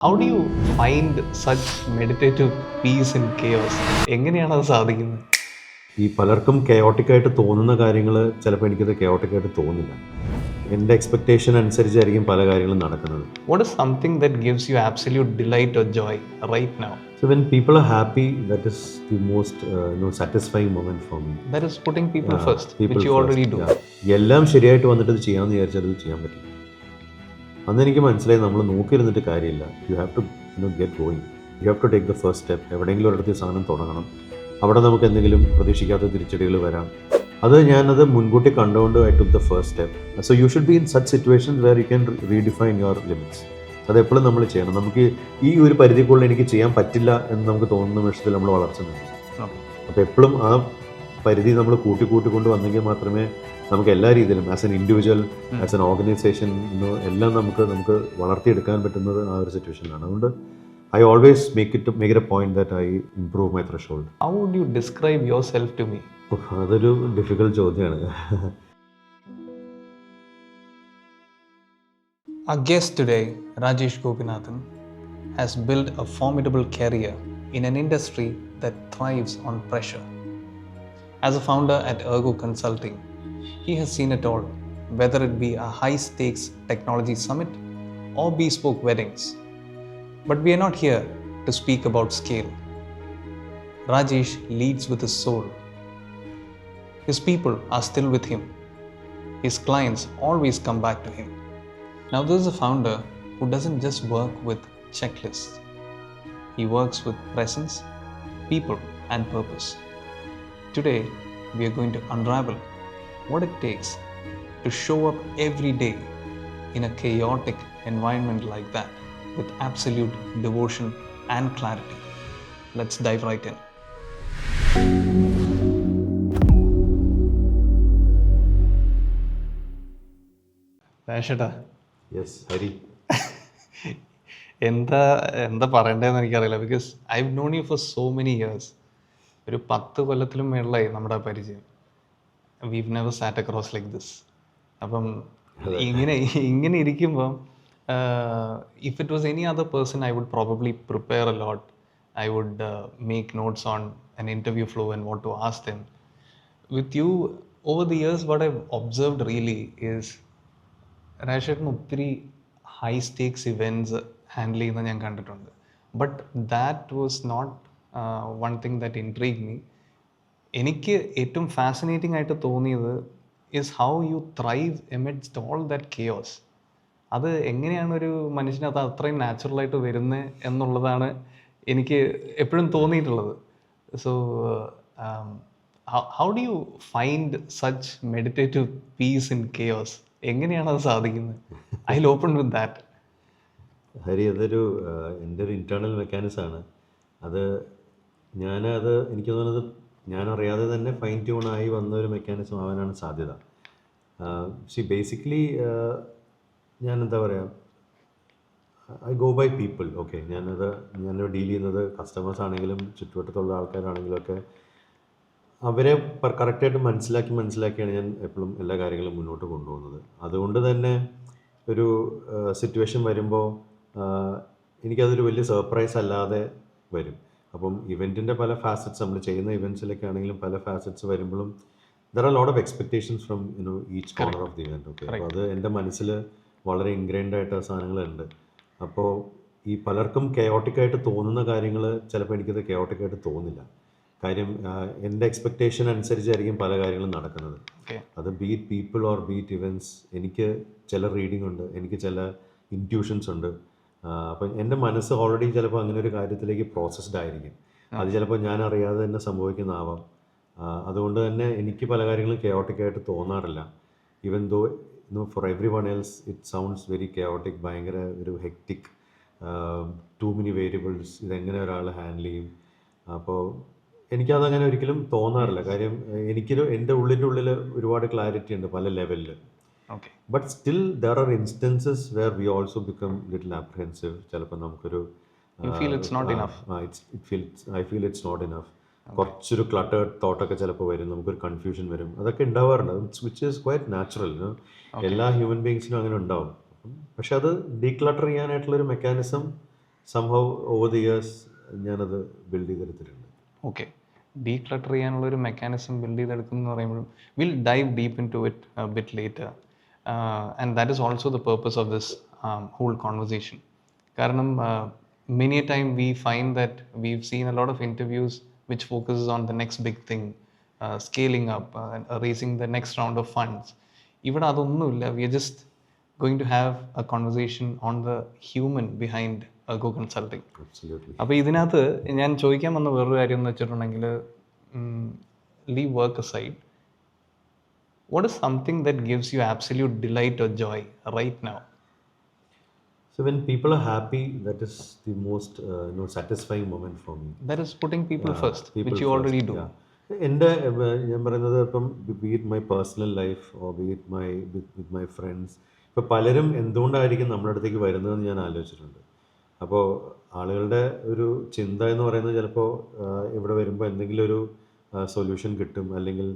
How do you find such meditative peace in chaos? എങ്ങനെയാണ് അത് സാധിക്കുന്നത്? ഈ പലർക്കും കെയോട്ടിക്കായിട്ട് തോന്നുന്ന കാര്യങ്ങൾ ചിലപ്പോൾ എനിക്കത് കെയോട്ടിക്കായിട്ട് തോന്നില്ല. എൻ്റെ എക്സ്പെക്റ്റേഷൻ അനുസരിച്ചായിരിക്കും പല കാര്യങ്ങളും നടക്കുന്നത്. What is something that gives you absolute delight or joy right now? So when people are happy, that is the most satisfying moment for me. That is putting people first, People which you first, already do. yeah. എല്ലാം ശരിയായിട്ട് വന്നിട്ട് ഇത് ചെയ്യാമെന്ന് വിചാരിച്ചാൽ അത് ചെയ്യാൻ പറ്റില്ല. അന്ന് എനിക്ക് മനസ്സിലായി നമ്മൾ നോക്കിയിരുന്നിട്ട് കാര്യമില്ല. You have to get going. You have to take the first step. എവിടെയെങ്കിലും ഒരിടത്ത് സാധനം തുടങ്ങണം. അവിടെ നമുക്ക് എന്തെങ്കിലും പ്രതീക്ഷിക്കാത്ത തിരിച്ചടികൾ വരാം. അത് ഞാനത് മുൻകൂട്ടി കണ്ടുകൊണ്ട് I took the first step. So you should be in such situations where you can redefine your limits. അതെപ്പോഴും നമ്മൾ ചെയ്യണം. നമുക്ക് ഈ ഒരു പരിധിക്കുള്ളിൽ എനിക്ക് ചെയ്യാൻ പറ്റില്ല എന്ന് നമുക്ക് തോന്നുന്ന നിമിഷത്തിൽ നമ്മൾ വളർച്ച നേടും. അപ്പോൾ എപ്പോഴും ആ പരിധി നമ്മൾ കൂട്ടിക്കൊണ്ട് വന്നെങ്കിൽ മാത്രമേ നമുക്ക് എല്ലാ രീതിയിലും as an individual, as an organisation എല്ലാം നമുക്ക് വളർത്തിയെടുക്കാൻ പറ്റുന്നത് ആ ഒരു സിറ്റുവേഷനിലാണ്. അതുകൊണ്ട് I always make it a point that I improve my threshold. How would you describe yourself to me? അതൊരു ഡിഫിക്കൽട്ട് ചോദ്യമാണ്. Our guest today, Rajesh Gopinathan, has built a formidable career in an industry that thrives on pressure. As a founder at Ergo Consulting, he has seen it all, whether it be a high-stakes technology summit or bespoke weddings. But we are not here to speak about scale. Rajesh leads with his soul. His people are still with him. His clients always come back to him. Now, this is a founder who doesn't just work with checklists. He works with presence, people, and purpose. Today, we are going to unravel what it takes to show up every day in a chaotic environment like that with absolute devotion and clarity. Let's dive right in. രാജേട്ടാ, yes Hari. എന്താ പറയണ്ടതെന്ന് എനിക്കറിയില്ല. Because I have known you for so many years. ഒരു 10 കൊല്ലത്തിലും മേളിലായി നമ്മുടെ പരിചയം. We've never sat across like this. അപ്പം ഇങ്ങനെ ഇരിക്കുമ്പം if it was any other person, I would probably prepare a lot. I would make notes on an interview flow and what to ask them. With you, over the years, what I've observed really is രാജേട്ടൻ ഒത്തിരി high stakes events handle ചെയ്യുന്നത് ഞാൻ കണ്ടിട്ടുണ്ട്. But that was not one thing that intrigue me. എനിക്ക് ഏറ്റവും fascinating ആയിട്ട് തോന്നിയത് is how you thrive amidst all that chaos. അത് എങ്ങനെയാണ് ഒരു മനുഷ്യന് അത് അത്രയും നാച്ചുറലായിട്ട് വരുന്നത് എന്നുള്ളതാണ് എനിക്ക് എപ്പോഴും തോന്നിയിട്ടുള്ളത്. So how do you find such meditative piece in chaos? എങ്ങനെയാണ് അത് സാധിക്കുന്നത്? I will open with that. Hari, അതൊരു എൻ്റെ ഒരു ഇൻറ്റേർണൽ മെക്കാനിസമാണ്. എനിക്ക് തോന്നുന്നത് ഞാനറിയാതെ തന്നെ ഫൈൻ ട്യൂണായി വന്ന ഒരു മെക്കാനിസം ആവാനാണ് സാധ്യത. ബേസിക്കലി ഞാൻ എന്താ പറയുക, I go by people. Okay, ഞാനിവിടെ ഡീൽ ചെയ്യുന്നത് കസ്റ്റമേഴ്സ് ആണെങ്കിലും ചുറ്റുവട്ടത്തുള്ള ആൾക്കാരാണെങ്കിലും ഒക്കെ അവരെ കറക്റ്റായിട്ട് മനസ്സിലാക്കിയാണ് ഞാൻ എപ്പോഴും എല്ലാ കാര്യങ്ങളും മുന്നോട്ട് കൊണ്ടുപോകുന്നത്. അതുകൊണ്ട് തന്നെ ഒരു സിറ്റുവേഷൻ വരുമ്പോൾ എനിക്കതൊരു വലിയ സർപ്രൈസ് അല്ലാതെ വരും. അപ്പം ഇവൻറ്റിൻ്റെ പല ഫാസറ്റ്സ്, നമ്മൾ ചെയ്യുന്ന ഇവൻറ്റ്സിലൊക്കെ ആണെങ്കിലും പല ഫാസറ്റ്സ് വരുമ്പോഴും there are lot of expectations from each corner of the event. Okay, അപ്പോൾ അത് എൻ്റെ മനസ്സിൽ വളരെ ഇൻഗ്രൈൻഡ് ആയിട്ട് സാധനങ്ങളുണ്ട്. അപ്പോൾ ഈ പലർക്കും കെയോട്ടിക്കായിട്ട് തോന്നുന്ന കാര്യങ്ങൾ ചിലപ്പോൾ എനിക്കത് കെയോട്ടിക്കായിട്ട് തോന്നില്ല. കാര്യം എൻ്റെ എക്സ്പെക്റ്റേഷൻ അനുസരിച്ചായിരിക്കും പല കാര്യങ്ങളും നടക്കുന്നത്. അത് beat people or beat events. എനിക്ക് ചില റീഡിംഗ് ഉണ്ട്, എനിക്ക് ചില ഇൻറ്റ്യൂഷൻസ് ഉണ്ട്. അപ്പം എൻ്റെ മനസ്സ് ഓൾറെഡി ചിലപ്പോൾ അങ്ങനെ ഒരു കാര്യത്തിലേക്ക് പ്രോസസ്ഡ് ആയിരിക്കും. അത് ചിലപ്പോൾ ഞാൻ അറിയാതെ തന്നെ സംഭവിക്കുന്നതാവാം. അതുകൊണ്ട് തന്നെ എനിക്ക് പല കാര്യങ്ങളും കെയോട്ടിക്കായിട്ട് തോന്നാറില്ല. Even though for everyone else it sounds very chaotic, ഭയങ്കര ഒരു ഹെക്റ്റിക്, ടു മെനി വേരിയബിൾസ്, ഇതെങ്ങനെ ഒരാൾ ഹാൻഡിൽ ചെയ്യും. അപ്പോൾ എനിക്കതങ്ങനെ ഒരിക്കലും തോന്നാറില്ല. കാര്യം എൻ്റെ ഉള്ളിൽ ഒരുപാട് ക്ലാരിറ്റി ഉണ്ട് പല ലെവലിൽ. But still there are instances where we also become little apprehensive. ചിലപ്പോൾ നമുക്കൊരു I feel it's not enough. കുറച്ചൊരു ക്ലട്ടേർഡ് തോട്ടൊക്കെ ചിലപ്പോൾ വരും, നമുക്കൊരു കൺഫ്യൂഷൻ വരും, അതൊക്കെ ഉണ്ടാവാറുണ്ട്. Which is quite natural. എല്ലാ ഹ്യൂമൻ ബീങ്സിനും അങ്ങനെ ഉണ്ടാവും. പക്ഷെ അത് ഡീക്ലട്ടർ ചെയ്യാനായിട്ടുള്ളൊരു mechanism somehow over the years ഞാനത് ബിൽഡ് ചെയ്തെടുത്തിട്ടുണ്ട്. ഓക്കെ, ഡീക്ലട്ടർ ചെയ്യാനുള്ള ഒരു മെക്കാനിസം ബിൽഡ് ചെയ്തെടുക്കുന്നു എന്ന് പറയുമ്പോഴും will dive deep into it bit later, and that is also the purpose of this whole conversation. കാരണം many a time we find that we've seen a lot of interviews which focuses on the next big thing, scaling up, raising the next round of funds. ഇവിടെ അതൊന്നുമില്ല. We are just going to have a conversation on the human behind Ergo Consulting. Absolutely. അപ്പോൾ ഇതിനകത്ത് ഞാൻ ചോദിക്കാൻ വന്ന വേറൊരു കാര്യം എന്ന് വെച്ചിട്ടുണ്ടെങ്കിൽ, leave work aside, what is something that gives you absolute delight or joy right now? So when people are happy, that is the most satisfying moment for me. That is putting people first, People which you first, already do. yeah. എൻ്റെ ഞാൻ പറയുന്നത് ഇപ്പം B it my personal life or B it with my friends, ഇപ്പോൾ പലരും എന്തുകൊണ്ടായിരിക്കും നമ്മുടെ അടുത്തേക്ക് വരുന്നതെന്ന് ഞാൻ ആലോചിച്ചിട്ടുണ്ട്. അപ്പോൾ ആളുകളുടെ ഒരു ചിന്ത എന്ന് പറയുന്നത് ചിലപ്പോൾ ഇവിടെ വരുമ്പോൾ എന്തെങ്കിലും ഒരു സൊല്യൂഷൻ കിട്ടും, അല്ലെങ്കിൽ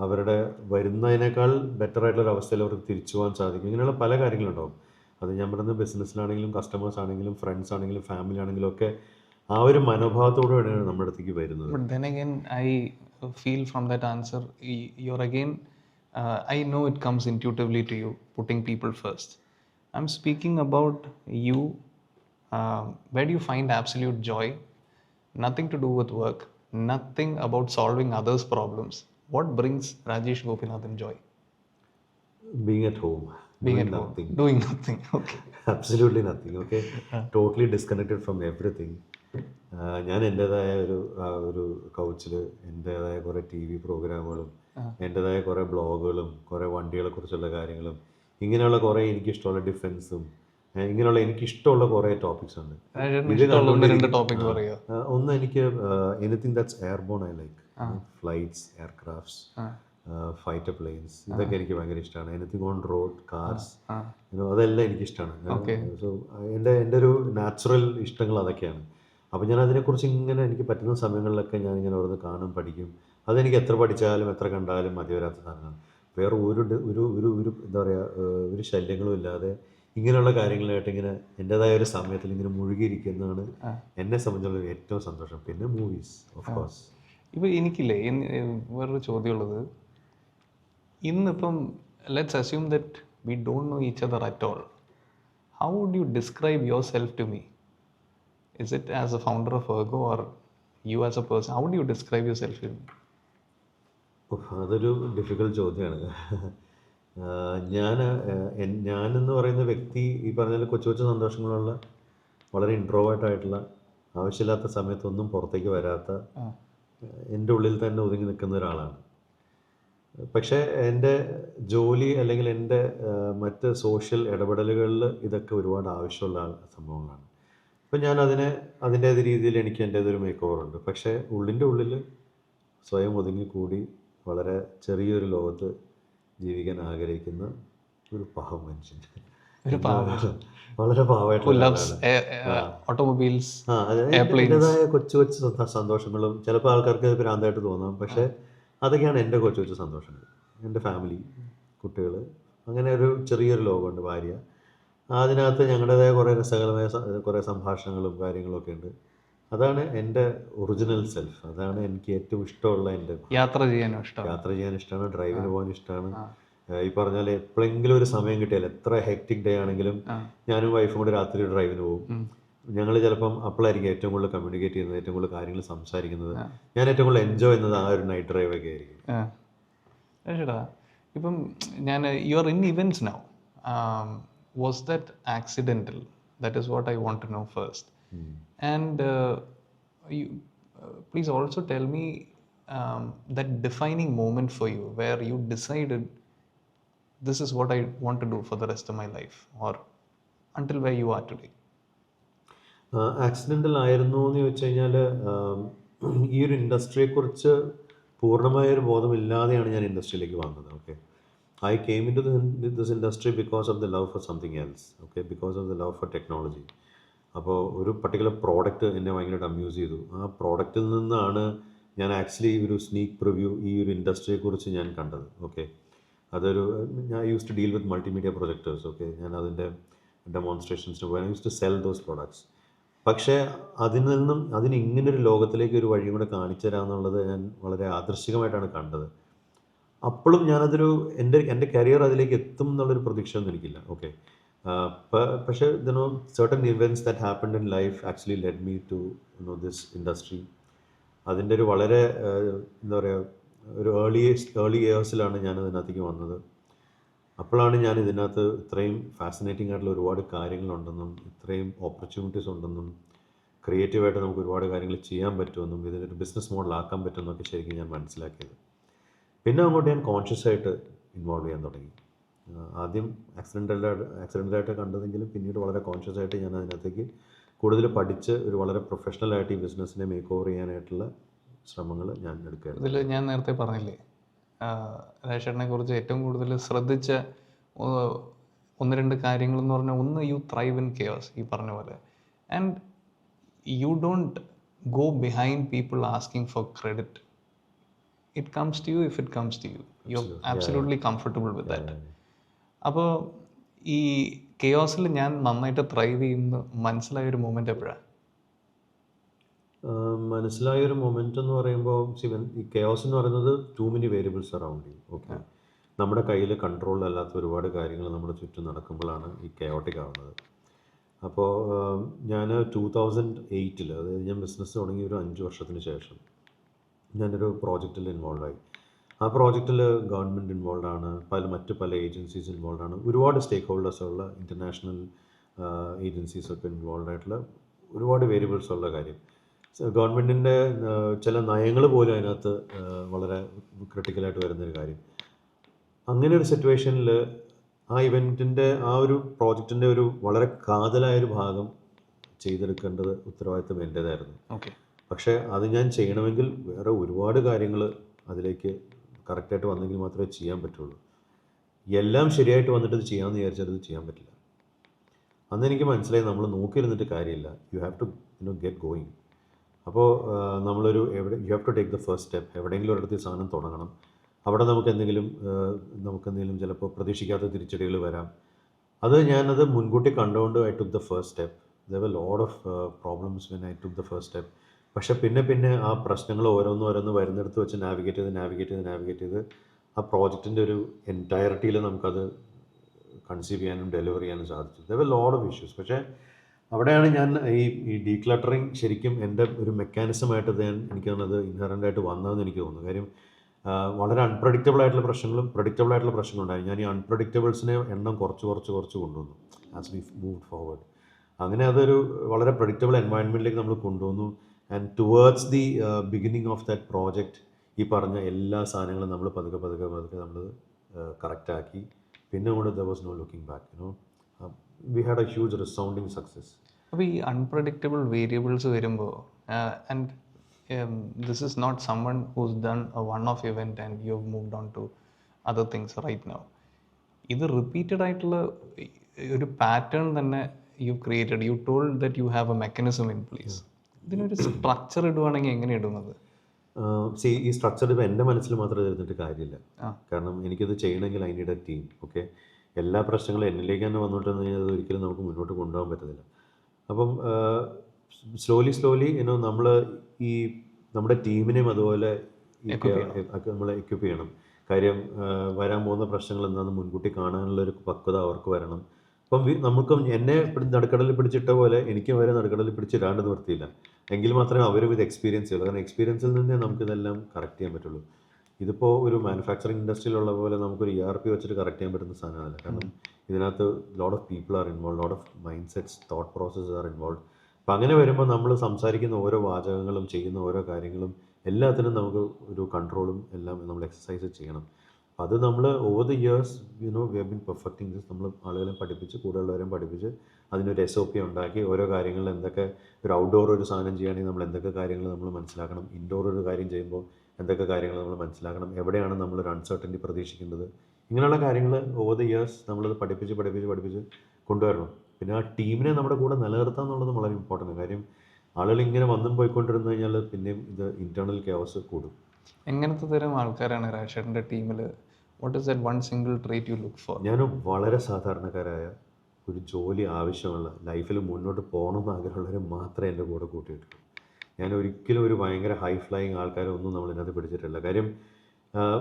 അവരുടെ വരുന്നതിനേക്കാൾ ബെറ്റർ ആയിട്ടുള്ളൊരു അവസ്ഥയിൽ അവർക്ക് തിരിച്ചു പോകാൻ സാധിക്കും. ഇങ്ങനെയുള്ള പല കാര്യങ്ങളുണ്ടാവും. അത് ഞാൻ പറയുന്നത് ബിസിനസ്സിലാണെങ്കിലും കസ്റ്റമേഴ്സ് ആണെങ്കിലും ഫ്രണ്ട്സ് ആണെങ്കിലും ഫാമിലി ആണെങ്കിലും ഒക്കെ ആ ഒരു മനോഭാവത്തോടുകൂടിയാണ് നമ്മുടെ അടുത്തേക്ക് വരുന്നത്. But then again, I feel from that answer, you're again, I know it comes intuitively to you, putting people first. I'm speaking about you. Where do you find absolute joy? Nothing to do with work, nothing about solving others' problems. What brings Rajesh Gopinathan joy? Being at home. Being doing at home, nothing. doing nothing. Okay. Absolutely nothing. Okay. Totally disconnected from everything. ഞാൻ എൻ്റേതായ ഒരു കൗച്ചിൽ എൻ്റേതായ കുറേ T V പ്രോഗ്രാമുകളും എൻ്റേതായ കുറേ ബ്ലോഗുകളും കുറേ വണ്ടികളെക്കുറിച്ചുള്ള കാര്യങ്ങളും ഇങ്ങനെയുള്ള കുറേ എനിക്കിഷ്ടമുള്ള ഡിഫൻസും ഇങ്ങനെയുള്ള എനിക്കിഷ്ടമുള്ള കുറേ ടോപ്പിക്സ് ഉണ്ട്. ഒന്ന് എനിക്ക് anything that's airborne I like, flights, aircrafts, fighter planes, ഇതൊക്കെ എനിക്ക് ഭയങ്കര ഇഷ്ടമാണ്. എനിത്തിങ് ഓൺ റോഡ്, കാർസ്, അതെല്ലാം എനിക്കിഷ്ടമാണ്. സോ എൻ്റെ ഒരു നാച്ചുറൽ ഇഷ്ടങ്ങൾ അതൊക്കെയാണ്. അപ്പോൾ ഞാൻ അതിനെക്കുറിച്ച് ഇങ്ങനെ എനിക്ക് പറ്റുന്ന സമയങ്ങളിലൊക്കെ ഞാൻ ഇങ്ങനെ ഓരോന്ന് കാണും, പഠിക്കും. അതെനിക്ക് എത്ര പഠിച്ചാലും എത്ര കണ്ടാലും മതി വരാത്ത സാധനമാണ്. വേറെ ഒരു എന്താ പറയുക, ഒരു ശല്യങ്ങളും ഇല്ലാതെ ഇങ്ങനെയുള്ള കാര്യങ്ങളായിട്ട് ഇങ്ങനെ എൻ്റെതായ ഒരു സമയത്തിൽ ഇങ്ങനെ മുഴുകിയിരിക്കുന്നതാണ് എന്നെ സംബന്ധിച്ചുള്ള ഏറ്റവും സന്തോഷം. പിന്നെ മൂവീസ് ഓഫ് കോഴ്സ്. ഇപ്പോൾ എനിക്കില്ലേ വേറൊരു ചോദ്യമുള്ളത്, ഇന്നിപ്പം let's assume that we don't know each other at all. How would you describe yourself to me? Is it as a founder of Ergo or you as a person? How would you describe yourself to me? അതൊരു difficult ചോദ്യമാണ്. ഞാനെന്ന് പറയുന്ന വ്യക്തി ഈ പറഞ്ഞ കൊച്ചു കൊച്ചു സന്തോഷങ്ങളുള്ള വളരെ ഇൻട്രോവേർട്ടായിട്ടുള്ള, ആവശ്യമില്ലാത്ത സമയത്തൊന്നും പുറത്തേക്ക് വരാത്ത, എൻ്റെ ഉള്ളിൽ തന്നെ ഒതുങ്ങി നിൽക്കുന്ന ഒരാളാണ്. പക്ഷേ എൻ്റെ ജോലി അല്ലെങ്കിൽ എൻ്റെ മറ്റ് സോഷ്യൽ ഇടപെടലുകളിൽ ഇതൊക്കെ ഒരുപാട് ആവശ്യമുള്ള സംഭവങ്ങളാണ്. അപ്പം ഞാൻ അതിൻ്റേത് രീതിയിൽ എനിക്ക് എൻ്റേതൊരു മേക്ക് ഓവറുണ്ട്. പക്ഷേ ഉള്ളിൻ്റെ ഉള്ളിൽ സ്വയം ഒതുങ്ങിക്കൂടി വളരെ ചെറിയൊരു ലോകത്ത് ജീവിക്കാൻ ആഗ്രഹിക്കുന്ന ഒരു പാവം മനുഷ്യൻ, വളരെ പാവമായിട്ടുള്ള ഓട്ടോമൊബൈൽസ്, എൻ്റെതായ കൊച്ചു കൊച്ചു സന്തോഷങ്ങളും ചിലപ്പോൾ ആൾക്കാർക്ക് അത് ഭ്രാന്തായിട്ട് തോന്നാം. പക്ഷേ അതൊക്കെയാണ് എൻ്റെ കൊച്ചു കൊച്ചു സന്തോഷങ്ങൾ. എൻ്റെ ഫാമിലി, കുട്ടികൾ, അങ്ങനെ ഒരു ചെറിയൊരു ലോകമുണ്ട്, ഭാര്യ. അതിനകത്ത് ഞങ്ങളുടേതായ കുറേ രസകരമായ കുറേ സംഭാഷണങ്ങളും കാര്യങ്ങളൊക്കെ ഉണ്ട്. അതാണ് എൻ്റെ ഒറിജിനൽ സെൽഫ്. അതാണ് എനിക്ക് ഏറ്റവും ഇഷ്ടമുള്ള എൻ്റെ. യാത്ര ചെയ്യാൻ ഇഷ്ടമാണ്, ഡ്രൈവിന് പോകാൻ ഇഷ്ടമാണ്. ഈ പറഞ്ഞാൽ എപ്പോഴെങ്കിലും ഒരു സമയം കിട്ടിയാൽ, എത്ര ഹെക്റ്റിക് ഡേ ആണെങ്കിലും ഞാനും വൈഫും കൂടി രാത്രി ഡ്രൈവിന് പോകും. ഞങ്ങൾ ചിലപ്പം അപ്പോഴായിരിക്കും ഏറ്റവും കൂടുതൽ കമ്മ്യൂണിക്കേറ്റ് ചെയ്യുന്നത്, ഏറ്റവും കൂടുതൽ കാര്യങ്ങൾ സംസാരിക്കുന്നത്. ഞാൻ ഏറ്റവും കൂടുതൽ എൻജോയ് ചെയ്യുന്നത് ആ ഒരു നൈറ്റ് ഡ്രൈവ് ഒക്കെ ആയിരിക്കും. ഇപ്പം ഞാൻ you are in events now. Was that accidental? That is what I want to know first. And you please also tell me that defining moment for you where you decided this is what I want to do for the rest of my life, or until where you are today. Accidental ആയിരുന്നു എന്ന് ചോദിച്ചു കഴിഞ്ഞാൽ, ഈ ഒരു ഇൻഡസ്ട്രിയെക്കുറിച്ച് പൂർണ്ണമായൊരു ബോധമില്ലാതെയാണ് ഞാൻ ഇൻഡസ്ട്രിയിലേക്ക് വന്നത്. Okay, I came into this industry because of the love for something else, okay, because of the love for technology. അപ്പോൾ ഒരു പർട്ടിക്കുലർ പ്രോഡക്റ്റ് എന്നെ ഭയങ്കരമായിട്ട് അമ്യൂസ് ചെയ്തു. ആ പ്രോഡക്റ്റിൽ നിന്നാണ് ഞാൻ ആക്ച്വലി ഒരു സ്നീക്ക് പ്രിവ്യൂ ഈ ഒരു ഇൻഡസ്ട്രിയെക്കുറിച്ച് ഞാൻ കണ്ടത്. ഓക്കെ, ഞാൻ use to deal with multimedia projectors. Okay, ഞാൻ അതിൻ്റെ ഡെമോൺസ്ട്രേഷൻസിന് പോയി. I use to sell those products. പക്ഷേ അതിന് ഇങ്ങനൊരു ലോകത്തിലേക്ക് ഒരു വഴി കൂടെ കാണിച്ചു തരാമെന്നുള്ളത് ഞാൻ വളരെ ആദർശികമായിട്ടാണ് കണ്ടത്. അപ്പോഴും ഞാനതൊരു എൻ്റെ കരിയർ അതിലേക്ക് എത്തും എന്നുള്ളൊരു പ്രതീക്ഷയൊന്നും എനിക്കില്ല. ഓക്കെ. പക്ഷേ certain events that happened in life actually led me to this industry. അതിൻ്റെ ഒരു വളരെ എന്താ പറയുക, ഒരു ഏർലി ഇയേഴ്സിലാണ് ഞാൻ ഇതിനകത്തേക്ക് വന്നത്. അപ്പോഴാണ് ഞാൻ ഇതിനകത്ത് ഇത്രയും ഫാസിനേറ്റിംഗ് ആയിട്ടുള്ള ഒരുപാട് കാര്യങ്ങളുണ്ടെന്നും ഇത്രയും ഓപ്പർച്യൂണിറ്റീസ് ഉണ്ടെന്നും ക്രിയേറ്റീവായിട്ട് നമുക്ക് ഒരുപാട് കാര്യങ്ങൾ ചെയ്യാൻ പറ്റുമെന്നും ഇതിനൊരു ബിസിനസ് മോഡൽ ആക്കാൻ പറ്റുമെന്നൊക്കെ ശരിക്കും ഞാൻ മനസ്സിലാക്കിയത്. പിന്നെ അങ്ങോട്ട് ഞാൻ കോൺഷ്യസ് ആയിട്ട് ഇൻവോൾവ് ചെയ്യാൻ തുടങ്ങി. ആദ്യം ആക്സിഡൻ്റലായിട്ട് കണ്ടതെങ്കിലും പിന്നീട് വളരെ കോൺഷ്യസ് ആയിട്ട് ഞാൻ അതിനകത്തേക്ക് കൂടുതൽ പഠിച്ച് ഒരു വളരെ പ്രൊഫഷണലായിട്ട് ഈ ബിസിനസ്സിനെ മേക്ക് ഓവർ ചെയ്യാനായിട്ടുള്ള ശ്രമങ്ങൾ ഞാൻ എടുക്കുകയായിരുന്നു. ഇതിൽ ഞാൻ നേരത്തെ പറഞ്ഞില്ലേ, രാജേഷേട്ടനെ കുറിച്ച് ഏറ്റവും കൂടുതൽ ശ്രദ്ധിച്ച ഒന്ന് രണ്ട് കാര്യങ്ങൾ എന്ന് പറഞ്ഞാൽ, ഒന്ന്, യു ത്രൈവ് ഇൻ കെയോസ്, ഈ പറഞ്ഞ പോലെ. And you don't go behind people asking for credit. It comes to you if it comes to you. You are absolutely comfortable with that. അപ്പോൾ ഈ കെയോസിൽ ഞാൻ നന്നായിട്ട് ത്രൈവ് ചെയ്യുന്ന മനസ്സിലായൊരു മൊമെൻ്റ് എപ്പോഴാണ്? മനസ്സിലായൊരു മൊമെൻ്റ് എന്ന് പറയുമ്പോൾ, ഈ കെയോസ് എന്ന് പറയുന്നത് too many variables around you. Okay. നമ്മുടെ കയ്യിൽ കൺട്രോളിലല്ലാത്ത ഒരുപാട് കാര്യങ്ങൾ നമ്മുടെ ചുറ്റും നടക്കുമ്പോഴാണ് ഈ കെയോട്ടിക് ആവുന്നത്. അപ്പോൾ ഞാൻ 2008, അതായത് ഞാൻ ബിസിനസ് തുടങ്ങി ഒരു 5 വർഷത്തിന് ശേഷം ഞാനൊരു പ്രോജക്റ്റിൽ ഇൻവോൾവ് ആയി. ആ പ്രോജക്റ്റിൽ ഗവൺമെൻറ് ഇൻവോൾവ് ആണ്, മറ്റ് പല ഏജൻസീസ് ഇൻവോൾവ് ആണ്, ഒരുപാട് സ്റ്റേക്ക് ഹോൾഡേഴ്സുള്ള ഇൻ്റർനാഷണൽ ഏജൻസീസൊക്കെ ഇൻവോൾവ് ആയിട്ടുള്ള ഒരുപാട് വേരിയബിൾസ് ഉള്ള കാര്യം. ഗവൺമെൻറ്റിൻ്റെ ചില നയങ്ങൾ പോലും അതിനകത്ത് വളരെ ക്രിട്ടിക്കലായിട്ട് വരുന്നൊരു കാര്യം. അങ്ങനെ ഒരു സിറ്റുവേഷനിൽ ആ ഇവൻറ്റിൻ്റെ ആ ഒരു പ്രോജക്റ്റിൻ്റെ ഒരു വളരെ കാതലായൊരു ഭാഗം ചെയ്തെടുക്കേണ്ടത് ഉത്തരവാദിത്വം എൻ്റേതായിരുന്നു. ഓക്കെ. പക്ഷേ അത് ഞാൻ ചെയ്യണമെങ്കിൽ വേറെ ഒരുപാട് കാര്യങ്ങൾ അതിലേക്ക് കറക്റ്റായിട്ട് വന്നെങ്കിൽ മാത്രമേ ചെയ്യാൻ പറ്റുള്ളൂ. എല്ലാം ശരിയായിട്ട് വന്നിട്ട് ഇത് ചെയ്യാമെന്ന് വിചാരിച്ചാൽ അത് ചെയ്യാൻ പറ്റില്ല. അന്ന് എനിക്ക് മനസ്സിലായി, നമ്മൾ നോക്കിയിരുന്നിട്ട് കാര്യമില്ല. You have to get going. അപ്പോൾ you have to take the first step. എവിടെയെങ്കിലും ഒരിടത്ത് സാധനം തുടങ്ങണം. അവിടെ നമുക്കെന്തെങ്കിലും ചിലപ്പോൾ പ്രതീക്ഷിക്കാത്ത തിരിച്ചടികൾ വരാം. ഞാനത് മുൻകൂട്ടി കണ്ടുകൊണ്ട് I took the first step. There were lot of problems when I took the first step. പക്ഷേ പിന്നെ ആ പ്രശ്നങ്ങൾ ഓരോന്ന് വരുന്നിടത്ത് വെച്ച് നാവിഗേറ്റ് ചെയ്ത് ആ പ്രോജക്റ്റിൻ്റെ ഒരു എൻറ്റയറിറ്റിയിൽ നമുക്കത് കൺസീവ് ചെയ്യാനും ഡെലിവർ ചെയ്യാനും സാധിച്ചു. There were lot of issues. പക്ഷേ അവിടെയാണ് ഞാൻ ഈ ഡീക്ലട്ടറിങ് ശരിക്കും എൻ്റെ ഒരു മെക്കാനിസമായിട്ട് എനിക്ക് തോന്നുന്നത് ഇൻഹറൻ്റായിട്ട് വന്നതെന്ന് എനിക്ക് തോന്നുന്നു. കാര്യം വളരെ അൺപ്രഡിക്റ്റബിൾ ആയിട്ടുള്ള പ്രശ്നങ്ങളും ഉണ്ടായി. ഞാൻ ഈ അൺപ്രഡിക്റ്റബിൾസിനെ എണ്ണം കുറച്ച് കൊണ്ടുവന്നു ആസ് വി മൂവ് ഫോർവേഡ്. അങ്ങനെ അതൊരു വളരെ പ്രഡിക്റ്റബിൾ എൻവയൺമെൻറ്റിലേക്ക് നമ്മൾ കൊണ്ടുവന്നു. And towards the beginning of that project ഈ പറഞ്ഞ എല്ലാ സാധനങ്ങളും നമ്മൾ പതുക്കെ നമ്മൾ കറക്റ്റാക്കി. പിന്നെ അങ്ങോട്ട് there was no looking back. We had a huge resounding success. അപ്പോൾ ഈ അൺപ്രഡിക്റ്റബിൾ വേരിയബിൾസ് വരുമ്പോൾ, and this is not someone who's done a one-off event and you've moved on to other things right now. ഇത് repeated ആയിട്ടുള്ള ഒരു pattern തന്നെ U created. You told that you have A mechanism in place. ഇതിനൊരു structure ഇടുവാണെങ്കിൽ എങ്ങനെ ഇടുന്നത്? ഈ structure ഇപ്പോൾ എൻ്റെ മനസ്സിൽ മാത്രം ഇരുന്നിട്ട് കാര്യമില്ല. കാരണം എനിക്കത് ചെയ്യണമെങ്കിൽ I need A team. Okay. എല്ലാ പ്രശ്നങ്ങളും എന്നിലേക്ക് തന്നെ വന്നുകൊണ്ടിരുന്നു കഴിഞ്ഞാൽ അത് ഒരിക്കലും നമുക്ക് മുന്നോട്ട് കൊണ്ടുപോകാൻ പറ്റത്തില്ല. അപ്പം സ്ലോലി നമ്മൾ നമ്മുടെ ടീമിനെയും അതുപോലെ നമ്മൾ എക്വിപ്പ് ചെയ്യണം. കാര്യം വരാൻ പോകുന്ന പ്രശ്നങ്ങൾ എന്താണെന്ന് മുൻകൂട്ടി കാണാനുള്ളൊരു പക്വത അവർക്ക് വരണം. അപ്പം എന്നെ നടുക്കടലിൽ പിടിച്ചിട്ട പോലെ എനിക്കും അവരെ നടുക്കടലിൽ പിടിച്ചിടാണ്ട് നിവർത്തിയില്ല. എങ്കിൽ മാത്രമേ അവരും ഇത് എക്സ്പീരിയൻസ് ചെയ്യുള്ളൂ. കാരണം എക്സ്പീരിയൻസിൽ നിന്നേ നമുക്കിതെല്ലാം കറക്റ്റ് ചെയ്യാൻ പറ്റുള്ളൂ. ഇതിപ്പോൾ ഒരു മാനുഫാക്ചറിങ് ഇൻഡസ്ട്രിയിലുള്ള പോലെ നമുക്കൊരു ERP വെച്ചിട്ട് കറക്റ്റ് ചെയ്യാൻ പറ്റുന്ന സാധനമല്ല. കാരണം ഇതിനകത്ത് lot of people are involve, lot of mind sets, thought processes are involve. അപ്പം അങ്ങനെ വരുമ്പോൾ നമ്മൾ സംസാരിക്കുന്ന ഓരോ വാചകങ്ങളും ചെയ്യുന്ന ഓരോ കാര്യങ്ങളും എല്ലാത്തിനും നമുക്ക് ഒരു കൺട്രോളും എല്ലാം നമ്മൾ എക്സസൈസ് ചെയ്യണം. അത് നമ്മൾ over the years we have been perfecting this. നമ്മൾ ആളുകളെ പഠിപ്പിച്ച്, കൂടുതലുള്ളവരെയും പഠിപ്പിച്ച് അതിനൊരു SOP ഉണ്ടാക്കി ഓരോ കാര്യങ്ങളിൽ എന്തൊക്കെ, ഒരു ഔട്ട്ഡോർ ഒരു സാധനം ചെയ്യുകയാണെങ്കിൽ നമ്മൾ എന്തൊക്കെ കാര്യങ്ങൾ നമ്മൾ മനസ്സിലാക്കണം, ഇൻഡോർ ഒരു കാര്യം ചെയ്യുമ്പോൾ എന്തൊക്കെ കാര്യങ്ങൾ നമ്മൾ മനസ്സിലാക്കണം, എവിടെയാണ് നമ്മളൊരു അൺസർട്ടനിറ്റി പ്രതീക്ഷിക്കേണ്ടത്, ഇങ്ങനെയുള്ള കാര്യങ്ങൾ ഓവർ ദി ഇയേഴ്സ് നമ്മളത് പഠിപ്പിച്ച് കൊണ്ടുവരണം. പിന്നെ ആ ടീമിനെ നമ്മുടെ കൂടെ നിലനിർത്തുക എന്നുള്ളത് വളരെ ഇമ്പോർട്ടൻ്റ് കാര്യം. ആളുകൾ ഇങ്ങനെ വന്നും പോയിക്കൊണ്ടിരുന്നു കഴിഞ്ഞാൽ പിന്നെയും ഇത് ഇൻറ്റേർണൽ കെയോസ് കൂടും. എങ്ങനത്തെ തരം ആൾക്കാരാണ് രാജേഷേട്ടൻ്റെ ടീമിൽ? What is that one single trait you look for? ഞാൻ വളരെ സാധാരണക്കാരായ ഒരു ജോലി ആവശ്യമുള്ള ലൈഫിൽ മുന്നോട്ട് പോകണമെന്ന് ആഗ്രഹമുള്ളവരെ മാത്രമേ എൻ്റെ കൂടെ കൂട്ടിയിട്ടുള്ളൂ. ഞാൻ ഒരിക്കലും ഒരു ഭയങ്കര ഹൈ ഫ്ലൈയിങ് ആൾക്കാരെ ഒന്നും നമ്മളിതിനകത്ത് പിടിച്ചിട്ടില്ല. കാര്യം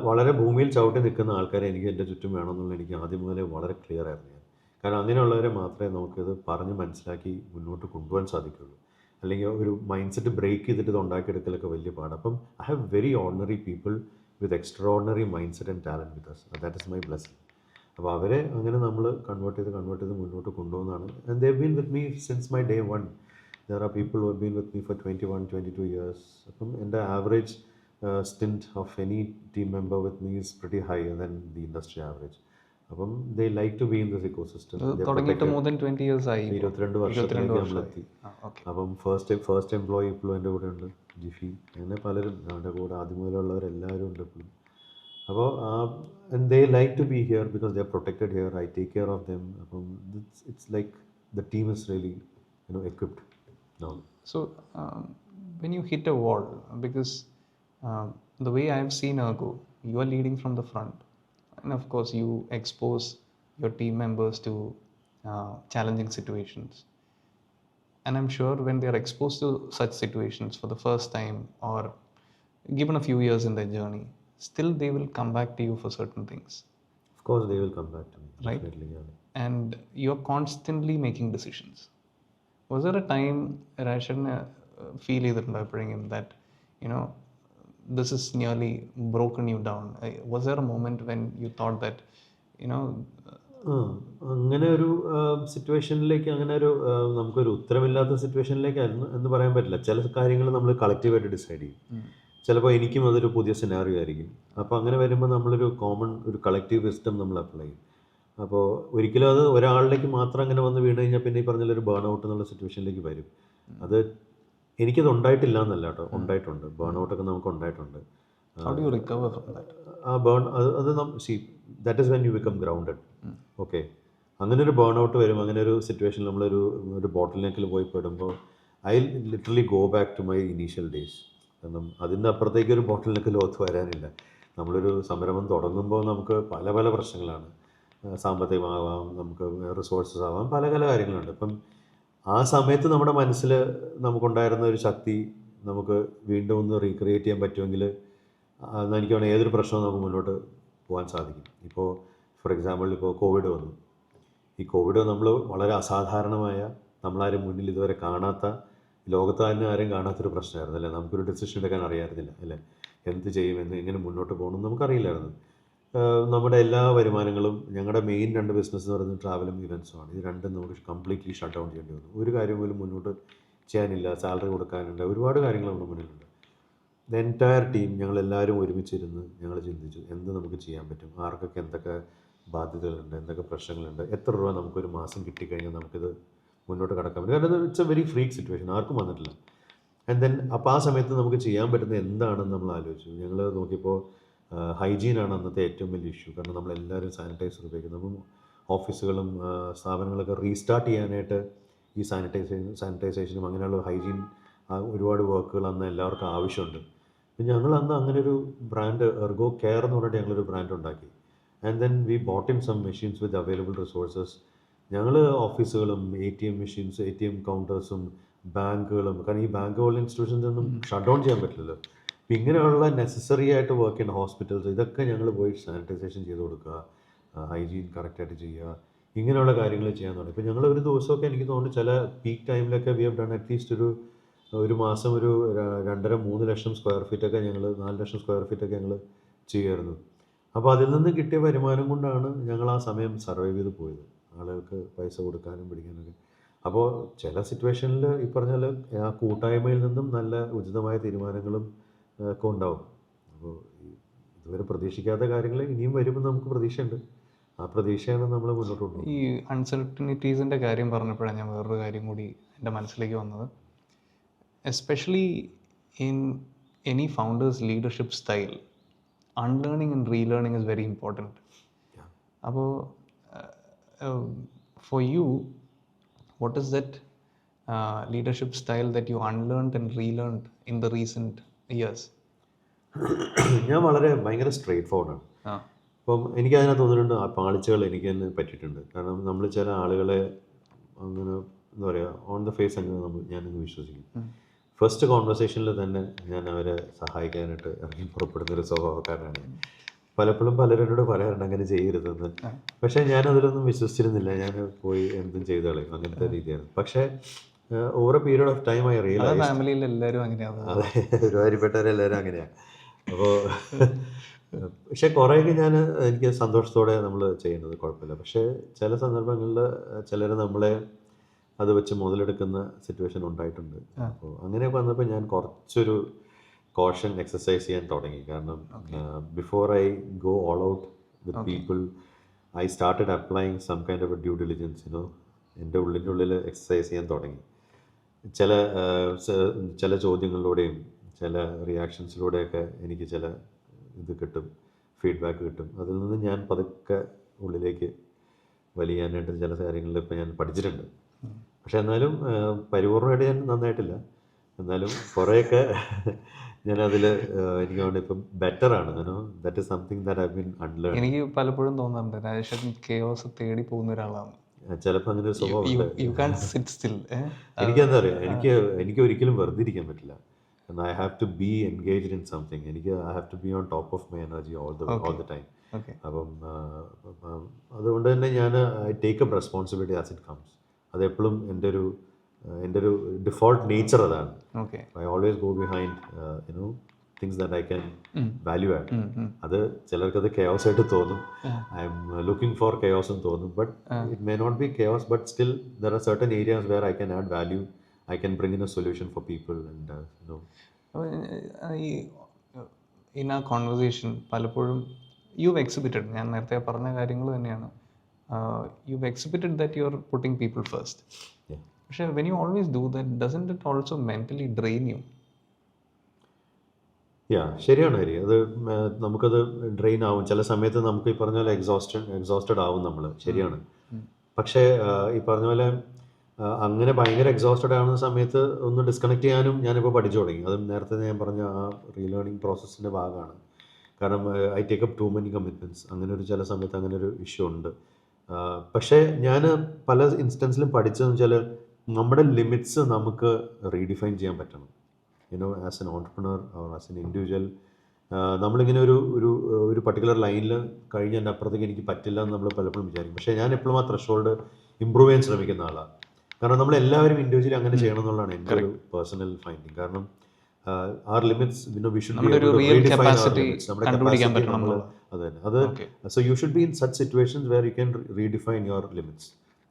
വളരെ ഭൂമിയിൽ ചവിട്ടി നിൽക്കുന്ന ആൾക്കാരെ എനിക്ക് എൻ്റെ ചുറ്റും വേണമെന്നുള്ള എനിക്ക് ആദ്യം മുതലേ വളരെ ക്ലിയർ ആയിരുന്നു ഞാൻ. കാരണം അങ്ങനെയുള്ളവരെ മാത്രമേ നമുക്കിത് പറഞ്ഞ് മനസ്സിലാക്കി മുന്നോട്ട് കൊണ്ടുപോകാൻ സാധിക്കുള്ളൂ. അല്ലെങ്കിൽ ഒരു മൈൻഡ് സെറ്റ് ബ്രേക്ക് ചെയ്തിട്ട് ഇത് ഉണ്ടാക്കിയെടുക്കലൊക്കെ വലിയ പാടാണ്. അപ്പം I have very ordinary people with extraordinary mindset and talent with us. That is my blessing. അപ്പോൾ അവരെ അങ്ങനെ നമ്മൾ കൺവേർട്ട് ചെയ്ത് മുന്നോട്ട് കൊണ്ടുപോകുന്നതാണ്. And they been with me since my day one. There are people who have been with me for 21-22 years. അപ്പം എൻ്റെ average stint of any team member with me is pretty higher than the industry average. അപ്പം they like to be in this ecosystem. തുടങ്ങിയിട്ട് more than 20 years ആയി. 22 വർഷത്തിലേക്ക് നമ്മളെത്തി. അപ്പം first employee ഇപ്പോഴും എൻ്റെ കൂടെ ഉണ്ട്, ജിഫി. അങ്ങനെ പലരും എൻ്റെ കൂടെ ആദ്യം മുതലുള്ളവരെല്ലാവരും ഉണ്ട് ഇപ്പോഴും. അപ്പോൾ and they like to be here because they are protected here. I take care of them. അപ്പം it's like the team is really equipped now. So when you hit a wall, because the way I have seen Ergo, you are leading from the front, and of course you expose your team members to challenging situations, and I'm sure when they are exposed to such situations for the first time or given a few years in their journey, still they will come back to you for certain things. Of course they will come back to me. Right? Definitely, yeah. And you're constantly making decisions. Was there a time Rashan feel ചെയ്തിട്ടുണ്ടായപ്പോഴെങ്കിലും that this is nearly broken you down? Was there a moment when you thought that അങ്ങനെ ഒരു സിറ്റുവേഷനിലേക്ക്, അങ്ങനെ ഒരു നമുക്കൊരു ഉത്തരമില്ലാത്ത സിറ്റുവേഷനിലേക്ക് എന്ന് പറയാൻ പറ്റില്ല. ചില കാര്യങ്ങൾ നമ്മൾ കളക്റ്റീവായിട്ട് ഡിസൈഡ് ചെയ്യും. ചിലപ്പോൾ എനിക്കും അതൊരു പുതിയ സിനാറിയോ ആയിരിക്കും. അപ്പോൾ അങ്ങനെ വരുമ്പോൾ നമ്മളൊരു ഒരു കളക്റ്റീവ് വിസ്ഡം നമ്മൾ അപ്ലൈ ചെയ്യും. അപ്പോൾ ഒരിക്കലും അത് ഒരാളിലേക്ക് മാത്രം അങ്ങനെ വന്ന് വീണ് കഴിഞ്ഞാൽ പിന്നെ ഈ പറഞ്ഞൊരു ബേൺ ഔട്ട് എന്നുള്ള സിറ്റുവേഷനിലേക്ക് വരും. അത് എനിക്കത് ഉണ്ടായിട്ടില്ല എന്നല്ല കേട്ടോ, ഉണ്ടായിട്ടുണ്ട്. ബേൺ ഔട്ടൊക്കെ നമുക്ക് ഉണ്ടായിട്ടുണ്ട്. ആ ബേൺ അത് that is when you become grounded. Okay, അങ്ങനെ ഒരു ബേൺ ഔട്ട് വരും. അങ്ങനെ ഒരു സിറ്റുവേഷൻ നമ്മളൊരു ബോട്ടിൽ നെക്കിൽ പോയി പെടുമ്പോൾ I literally go back to my initial days. കാരണം അതിൻ്റെ അപ്പുറത്തേക്ക് ഒരു ബോട്ടിൽ നെക്കിൽ ലോത്ത് വരാനില്ല. നമ്മളൊരു സംരംഭം തുടങ്ങുമ്പോൾ നമുക്ക് പല പല പ്രശ്നങ്ങളാണ്. സാമ്പത്തികമാവാം, നമുക്ക് റിസോഴ്സസ് ആവാം, പല പല കാര്യങ്ങളുണ്ട്. അപ്പം ആ സമയത്ത് നമ്മുടെ മനസ്സിൽ നമുക്കുണ്ടായിരുന്ന ഒരു ശക്തി നമുക്ക് വീണ്ടും ഒന്ന് റീക്രിയേറ്റ് ചെയ്യാൻ പറ്റുമെങ്കിൽ എനിക്ക് വേണമെങ്കിൽ ഏതൊരു പ്രശ്നവും നമുക്ക് മുന്നോട്ട് പോകാൻ സാധിക്കും. ഇപ്പോൾ ഫോർ എക്സാമ്പിൾ ഇപ്പോൾ കോവിഡ് വന്നു. ഈ കോവിഡ് നമ്മൾ വളരെ അസാധാരണമായ, നമ്മളാരും മുന്നിൽ ഇതുവരെ കാണാത്ത, ലോകത്ത് തന്നെ ആരും കാണാത്തൊരു പ്രശ്നമായിരുന്നു അല്ലേ. നമുക്കൊരു ഡിസിഷൻ എടുക്കാൻ അറിയാമായിരുന്നില്ല അല്ലേ. എന്ത് ചെയ്യുമെന്ന്, എങ്ങനെ മുന്നോട്ട് പോകണമെന്ന് നമുക്കറിയില്ലായിരുന്നു. നമ്മുടെ എല്ലാ വരുമാനങ്ങളും, ഞങ്ങളുടെ മെയിൻ 2 ബിസിനസ് എന്ന് പറയുന്നത് ട്രാവലും ഇവൻറ്റ്സുമാണ്. ഇത് രണ്ടും നമുക്ക് കംപ്ലീറ്റ്ലി ഷട്ട് ഡൗൺ ചെയ്യേണ്ടി വന്നു. ഒരു കാര്യം പോലും മുന്നോട്ട് ചെയ്യാനില്ല. സാലറി കൊടുക്കാനുണ്ട്, ഒരുപാട് കാര്യങ്ങൾ നമ്മുടെ മുന്നിലുണ്ട്. ദ എൻറ്റയർ ടീം ഞങ്ങളെല്ലാവരും ഒരുമിച്ചിരുന്ന് ഞങ്ങൾ ചിന്തിച്ചു എന്ത് നമുക്ക് ചെയ്യാൻ പറ്റും, ആർക്കൊക്കെ എന്തൊക്കെ ബാധ്യതകളുണ്ട്, എന്തൊക്കെ പ്രശ്നങ്ങളുണ്ട്, എത്ര രൂപ നമുക്കൊരു മാസം കിട്ടിക്കഴിഞ്ഞാൽ നമുക്കിത് മുന്നോട്ട് കടക്കാൻ പറ്റും. കാരണം it's A very freak situation, ആർക്കും വന്നിട്ടില്ല. ആൻഡ് ദെൻ അപ്പോൾ ആ സമയത്ത് നമുക്ക് ചെയ്യാൻ പറ്റുന്നത് എന്താണെന്ന് നമ്മൾ ആലോചിച്ചു. ഞങ്ങൾ നോക്കിയപ്പോൾ ഹൈജീനാണ് അന്നത്തെ ഏറ്റവും വലിയ ഇഷ്യൂ. കാരണം നമ്മളെല്ലാവരും സാനിറ്റൈസർ ഉപയോഗിക്കുന്നു. അപ്പം ഓഫീസുകളും സ്ഥാപനങ്ങളൊക്കെ റീസ്റ്റാർട്ട് ചെയ്യാനായിട്ട് ഈ സാനിറ്റൈസേഷനും അങ്ങനെയുള്ള ഹൈജീൻ ഒരുപാട് വർക്കുകൾ അന്ന് എല്ലാവർക്കും ആവശ്യമുണ്ട്. അപ്പം ഞങ്ങൾ അന്ന് അങ്ങനെ ഒരു ബ്രാൻഡ്, എർഗോ കെയർ എന്ന് പറഞ്ഞിട്ട് ഞങ്ങളൊരു ബ്രാൻഡ് ഉണ്ടാക്കി. And then we bought in some machines with available resources. ഞങ്ങൾ ഓഫീസുകളും ATM മെഷീൻസ്, ATM കൗണ്ടേഴ്സും ബാങ്കുകളും, കാരണം ഈ ബാങ്ക് പോലുള്ള ഇൻസ്റ്റിറ്റ്യൂഷൻസ് ഒന്നും ഷട്ട് ഡൗൺ ചെയ്യാൻ പറ്റില്ലല്ലോ. അപ്പം ഇങ്ങനെയുള്ള നെസസറി ആയിട്ട് വർക്ക് ചെയ്യുന്ന ഹോസ്പിറ്റൽസ്, ഇതൊക്കെ ഞങ്ങൾ പോയി സാനിറ്റൈസേഷൻ ചെയ്ത് കൊടുക്കുക, ഹൈജീൻ കറക്റ്റായിട്ട് ചെയ്യുക, ഇങ്ങനെയുള്ള കാര്യങ്ങൾ ചെയ്യാൻ തുടങ്ങി. ഇപ്പം ഞങ്ങൾ ഒരു ദിവസമൊക്കെ എനിക്ക് തോന്നുന്നു ചില പീക്ക് ടൈമിലൊക്കെ വി ഹവ് ഡൺ അറ്റ്ലീസ്റ്റ് ഒരു മാസം ഒരു 2.5-3 ലക്ഷം സ്ക്വയർ ഫീറ്റൊക്കെ ഞങ്ങൾ 4 ലക്ഷം സ്ക്വയർ ഫീറ്റൊക്കെ ഞങ്ങൾ ചെയ്യുമായിരുന്നു. അപ്പോൾ അതിൽ നിന്ന് കിട്ടിയ വരുമാനം കൊണ്ടാണ് ഞങ്ങൾ ആ സമയം സർവൈവ് ചെയ്ത് പോയത്, ആളുകൾക്ക് പൈസ കൊടുക്കാനും പിടിക്കാനൊക്കെ. അപ്പോൾ ചില സിറ്റുവേഷനിൽ ഈ പറഞ്ഞാൽ ആ കൂട്ടായ്മയിൽ നിന്നും നല്ല ഉചിതമായ തീരുമാനങ്ങളും ഒക്കെ ഉണ്ടാവും. അപ്പോൾ ഇതുവരെ പ്രതീക്ഷിക്കാത്ത കാര്യങ്ങൾ ഇനിയും വരുമ്പോൾ നമുക്ക് പ്രതീക്ഷയുണ്ട്. ആ പ്രതീക്ഷയാണ് നമ്മൾ മുന്നോട്ട് കൊണ്ടുപോകുന്നത്. ഈ അൺസർട്ടനിറ്റീസിൻ്റെ കാര്യം പറഞ്ഞപ്പോഴാണ് ഞാൻ വേറൊരു കാര്യം കൂടി എൻ്റെ മനസ്സിലേക്ക് വന്നത്. Especially in any founders leadership style, unlearning and relearning is very important. അപ്പോൾ for you, what is that leadership style that you unlearned and relearned in the recent years? ഞാൻ ഭയങ്കര സ്ട്രെയിറ്റ് ഫോർവേഡാണ്. അപ്പം എനിക്ക് അതിനകത്ത് തോന്നിയിട്ടുണ്ട് ആ പാളിച്ചകൾ എനിക്ക് തന്നെ പറ്റിയിട്ടുണ്ട്. കാരണം നമ്മൾ ചില ആളുകളെ അങ്ങനെ എന്താ പറയുക ഓൺ ദ ഫേസ് അങ്ങനെ ഞാനങ്ങ് വിശ്വസിക്കും. ഫസ്റ്റ് കോൺവെർസേഷനിൽ തന്നെ ഞാൻ അവരെ സഹായിക്കാനായിട്ട് ഇറങ്ങി പുറപ്പെടുന്നൊരു സ്വഭാവക്കാരനാണ്. പലപ്പോഴും പലരും എന്നോട് പറയാറുണ്ട് അങ്ങനെ ചെയ്യരുതെന്ന്. പക്ഷേ ഞാനതിലൊന്നും വിശ്വസിച്ചിരുന്നില്ല. ഞാൻ പോയി എന്തും ചെയ്ത് കളയും അങ്ങനത്തെ രീതിയാണ്. പക്ഷേ over A period of time I realise ഫാമിലിയിൽ എല്ലാവരും അങ്ങനെയാണ്. അതെ ഒരുമാതിരിപ്പെട്ടവരെല്ലാവരും അങ്ങനെയാണ്. അപ്പോൾ പക്ഷെ കുറേയൊക്കെ എനിക്ക് സന്തോഷത്തോടെ നമ്മൾ ചെയ്യുന്നത് കുഴപ്പമില്ല. പക്ഷേ ചില സന്ദർഭങ്ങളിൽ ചിലർ നമ്മളെ അത് വെച്ച് മുതലെടുക്കുന്ന സിറ്റുവേഷൻ ഉണ്ടായിട്ടുണ്ട്. അപ്പോൾ അങ്ങനെയൊക്കെ വന്നപ്പോൾ ഞാൻ കുറച്ചൊരു കോഷൻ എക്സസൈസ് ചെയ്യാൻ തുടങ്ങി. കാരണം before I go all out with people I started applying some kind of a due diligence എൻ്റെ ഉള്ളിൽ എക്സസൈസ് ചെയ്യാൻ തുടങ്ങി. ചില ചോദ്യങ്ങളിലൂടെയും ചില റിയാക്ഷൻസിലൂടെയൊക്കെ എനിക്ക് ചില ഇത് കിട്ടും, ഫീഡ്ബാക്ക് കിട്ടും. അതിൽ നിന്ന് ഞാൻ പതുക്കെ ഉള്ളിലേക്ക് വലിയാനായിട്ട് ചില കാര്യങ്ങളിൽ ഇപ്പോൾ ഞാൻ പഠിച്ചിട്ടുണ്ട്. പക്ഷെ എന്നാലും പരിപൂർണ്ണമായിട്ട് ഞാൻ നന്നായിട്ടില്ല. എന്നാലും കുറേയൊക്കെ ഞാനതിൽ എനിക്ക് തോന്നുന്നു ഇപ്പം ബെറ്ററാണ്. That is something that I been unlearn. എനിക്ക് പലപ്പോഴും തോന്നാറുണ്ട് രാജേഷ് കെയോസ് തേടി പോകുന്ന ഒരാളാണ്. ചിലപ്പോൾ അങ്ങനെ ഒരു സ്വഭാവമുണ്ട്. എനിക്കെന്താ അറിയാം, എനിക്ക് ഒരിക്കലും വെറുതെ ഇരിക്കാൻ പറ്റില്ല. I have to be engaged in something. I have to be on top of my energy all the time. അപ്പം അതുകൊണ്ട് തന്നെ ഞാൻ I take up responsibility as it comes. അതെപ്പോഴും എൻ്റെ ഒരു ഡിഫോൾട്ട് നേച്ചർ അതാണ്. I always go behind things that I can value add. അത് ചിലർക്കത് കെയോസ് ആയിട്ട് തോന്നും. I am looking for chaos എന്ന് തോന്നും. But it may not be chaos, but still there are certain areas where I can add value. I can bring in a solution for people and in our conversation പലപ്പോഴും you've exhibited, ഞാൻ നേരത്തെ പറഞ്ഞ കാര്യങ്ങൾ തന്നെയാണ്, you've exhibited that you're putting people first. പക്ഷേ when you always do that, doesn't it also mentally drain you? ശരിയാണ് ഹരി. അത് നമുക്കത് ഡ്രെയിൻ ആവും ചില സമയത്ത്. നമുക്ക് ഈ പറഞ്ഞ പോലെ എക്സോസ്റ്റഡ് ആവും നമ്മൾ, ശരിയാണ്. പക്ഷേ ഈ പറഞ്ഞ പോലെ അങ്ങനെ ഭയങ്കര എക്സോസ്റ്റഡ് ആവുന്ന സമയത്ത് ഒന്ന് ഡിസ്കണക്ട് ചെയ്യാനും ഞാനിപ്പോൾ പഠിച്ചു തുടങ്ങി. അതും നേരത്തെ ഞാൻ പറഞ്ഞ ആ റീലേണിംഗ് പ്രോസസ്സിൻ്റെ ഭാഗമാണ്. കാരണം I take up too many commitments. അങ്ങനെ ഒരു ചില സമയത്ത് അങ്ങനെ ഒരു ഇഷ്യൂ ഉണ്ട്. പക്ഷേ ഞാൻ പല ഇൻസ്റ്റൻസിലും പഠിച്ചതെന്ന് വെച്ചാൽ നമ്മുടെ ലിമിറ്റ്സ് നമുക്ക് റീഡിഫൈൻ ചെയ്യാൻ പറ്റണം. As an entrepreneur or as an individual നമ്മളിങ്ങനെ ഒരു പർട്ടിക്കുലർ ലൈനിൽ കഴിഞ്ഞ് എൻ്റെ അപ്പുറത്തേക്ക് എനിക്ക് പറ്റില്ല എന്ന് നമ്മൾ പലപ്പോഴും വിചാരിക്കും. പക്ഷേ ഞാൻ എപ്പോഴും ആ ത്രഷോൾഡ് ഇമ്പ്രൂവ് ചെയ്യാൻ ശ്രമിക്കുന്ന ആളാണ്. കാരണം നമ്മളെല്ലാവരും ഇൻഡിവിജ്വലി അങ്ങനെ ചെയ്യണം എന്നുള്ളതാണ് എൻ്റെ ഒരു പേഴ്സണൽ ഫൈൻഡിങ്. കാരണം our limits, we should be able to redefine our limits. നമ്മുടെ capacity നമ്മൾ അത് so you should be in such situations where you can redefine your limits.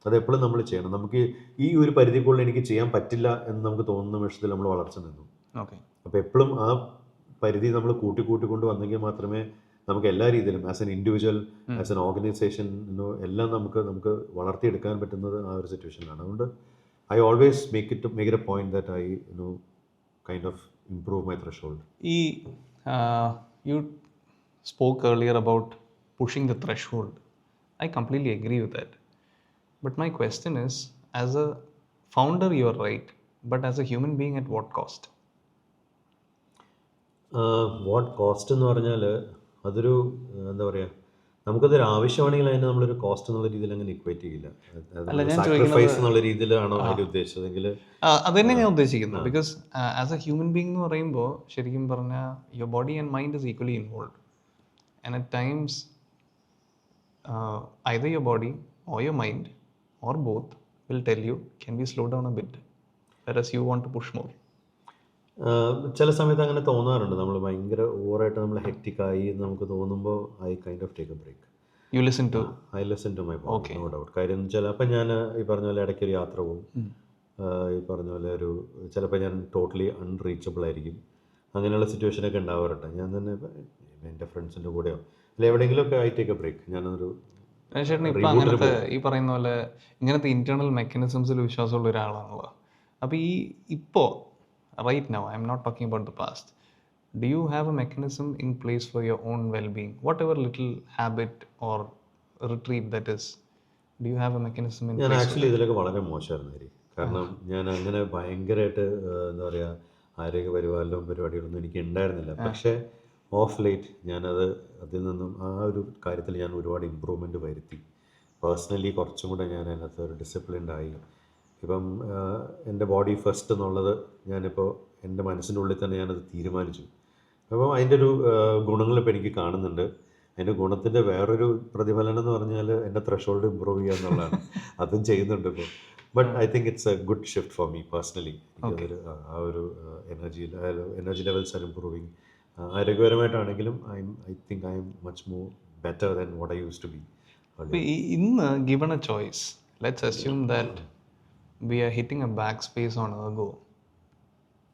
അത് എപ്പോഴും നമ്മൾ ചെയ്യണം. നമുക്ക് ഈ ഒരു പരിധിക്കുള്ളിൽ എനിക്ക് ചെയ്യാൻ പറ്റില്ല എന്ന് നമുക്ക് തോന്നുന്ന നിമിഷത്തിൽ നമ്മൾ വളർച്ച നിന്നു. അപ്പോൾ എപ്പോഴും ആ പരിധി നമ്മൾ കൂട്ടിക്കൊണ്ട് വന്നെങ്കിൽ മാത്രമേ നമുക്ക് എല്ലാ രീതിയിലും as an individual, as an organisation എല്ലാം നമുക്ക് വളർത്തിയെടുക്കാൻ പറ്റുന്നത് ആ ഒരു സിറ്റുവേഷനിലാണ്. അതുകൊണ്ട് I always make it A point that I kind of improve my threshold. You spoke earlier about pushing the threshold. I completely agree with that. But my question is, as a founder you are right, but as a human being at what cost? What cost എന്ന് പറഞ്ഞാൽ അതൊരു എന്താ പറയുക, നമുക്കതൊരു ആവശ്യമാണെങ്കിൽ അതിന് നമ്മളൊരു cost എന്നുള്ള രീതിയിൽ അങ്ങനെ ഇക്വേറ്റ് ചെയ്യില്ല. സാക്രിഫൈസ് എന്നുള്ള രീതിയിലാണോ അതിൽ ഉദ്ദേശിച്ചതെങ്കിൽ അത് തന്നെ ഞാൻ ഉദ്ദേശിക്കുന്നത്. Because as A human being എന്ന് പറയുമ്പോൾ ശരിക്കും പറഞ്ഞാൽ your body and mind is equally involve. And at times either your body or your mind or both will tell you, can we slow down a bit, whereas you want to push more. ചില സമയത്ത് അങ്ങനെ തോന്നാറുണ്ട്. നമ്മൾ ഭയങ്കര ഓവറായിട്ട് നമ്മൾ ഹെക്റ്റിക്കായി നമുക്ക് തോന്നുമ്പോൾ I kind of take a break. I listen to my body, no doubt. കാര്യം എന്ന് വെച്ചാൽ അപ്പം ഞാൻ ഈ പറഞ്ഞ പോലെ ഇടയ്ക്കൊരു യാത്ര പോകും. ഈ പറഞ്ഞ പോലെ ചിലപ്പോൾ ഞാൻ ടോട്ടലി അൺറീച്ചബിൾ ആയിരിക്കും. അങ്ങനെയുള്ള സിറ്റുവേഷനൊക്കെ ഉണ്ടാവാറുണ്ട്. ഞാൻ തന്നെ എൻ്റെ ഫ്രണ്ട്സിൻ്റെ കൂടെയോ അല്ല എവിടെയെങ്കിലുമൊക്കെ ഐ ടേക്ക് എ ബ്രേക്ക്. ഞാനൊരു ഇപ്പം അങ്ങനത്തെ ഈ പറയുന്ന പോലെ ഇങ്ങനത്തെ ഇന്റേണൽ മെക്കാനിസംസിൽ വിശ്വാസമുള്ള ഒരാളാണല്ലോ. അപ്പോൾ ഇപ്പോൾ right now, I'm not talking about the past, do you have a mechanism in place for your own well-being, whatever little habit or retreat that is? Do you have a mechanism in place? ഞാൻ actually ഇതിലൊക്കെ വളരെ മോശമായിരുന്നു. കാരണം ഞാൻ അങ്ങനെ ഭയങ്കരമായിട്ട് എന്താ പറയുക ആരോഗ്യ പരിപാലനവും പരിപാടികളൊന്നും എനിക്ക് ഉണ്ടായിരുന്നില്ല. പക്ഷേ ഓഫ് ലേറ്റ് ഞാനത് അതിൽ നിന്നും ആ ഒരു കാര്യത്തിൽ ഞാൻ ഒരുപാട് ഇമ്പ്രൂവ്മെൻറ്റ് വരുത്തി. പേഴ്സണലി കുറച്ചും കൂടെ ഞാൻ അതിനകത്ത് ഒരു ഡിസിപ്ലിൻഡ് ആയി. ഇപ്പം എൻ്റെ ബോഡി ഫസ്റ്റ് എന്നുള്ളത് ഞാനിപ്പോൾ എൻ്റെ മനസ്സിൻ്റെ ഉള്ളിൽ തന്നെ ഞാനത് തീരുമാനിച്ചു. അപ്പം അതിൻ്റെ ഒരു ഗുണങ്ങളിപ്പോൾ എനിക്ക് കാണുന്നുണ്ട്. അതിൻ്റെ ഗുണത്തിൻ്റെ വേറൊരു പ്രതിഫലനം എന്ന് പറഞ്ഞാൽ എൻ്റെ ത്രഷോൾഡ് ഇമ്പ്രൂവ് ചെയ്യുക എന്നുള്ളതാണ്. അതും ചെയ്യുന്നുണ്ട് ഇപ്പോൾ. But I think it's a good shift for me personally. എനിക്കതൊരു ആ ഒരു എനർജി ലെവൽസ് ആർ ഇമ്പ്രൂവിങ്. ആരോഗ്യപരമായിട്ടാണെങ്കിലും I think I am much more better than what I use to be. ഇന്ന് given a choice, let's assume that we are hitting a backspace on Ergo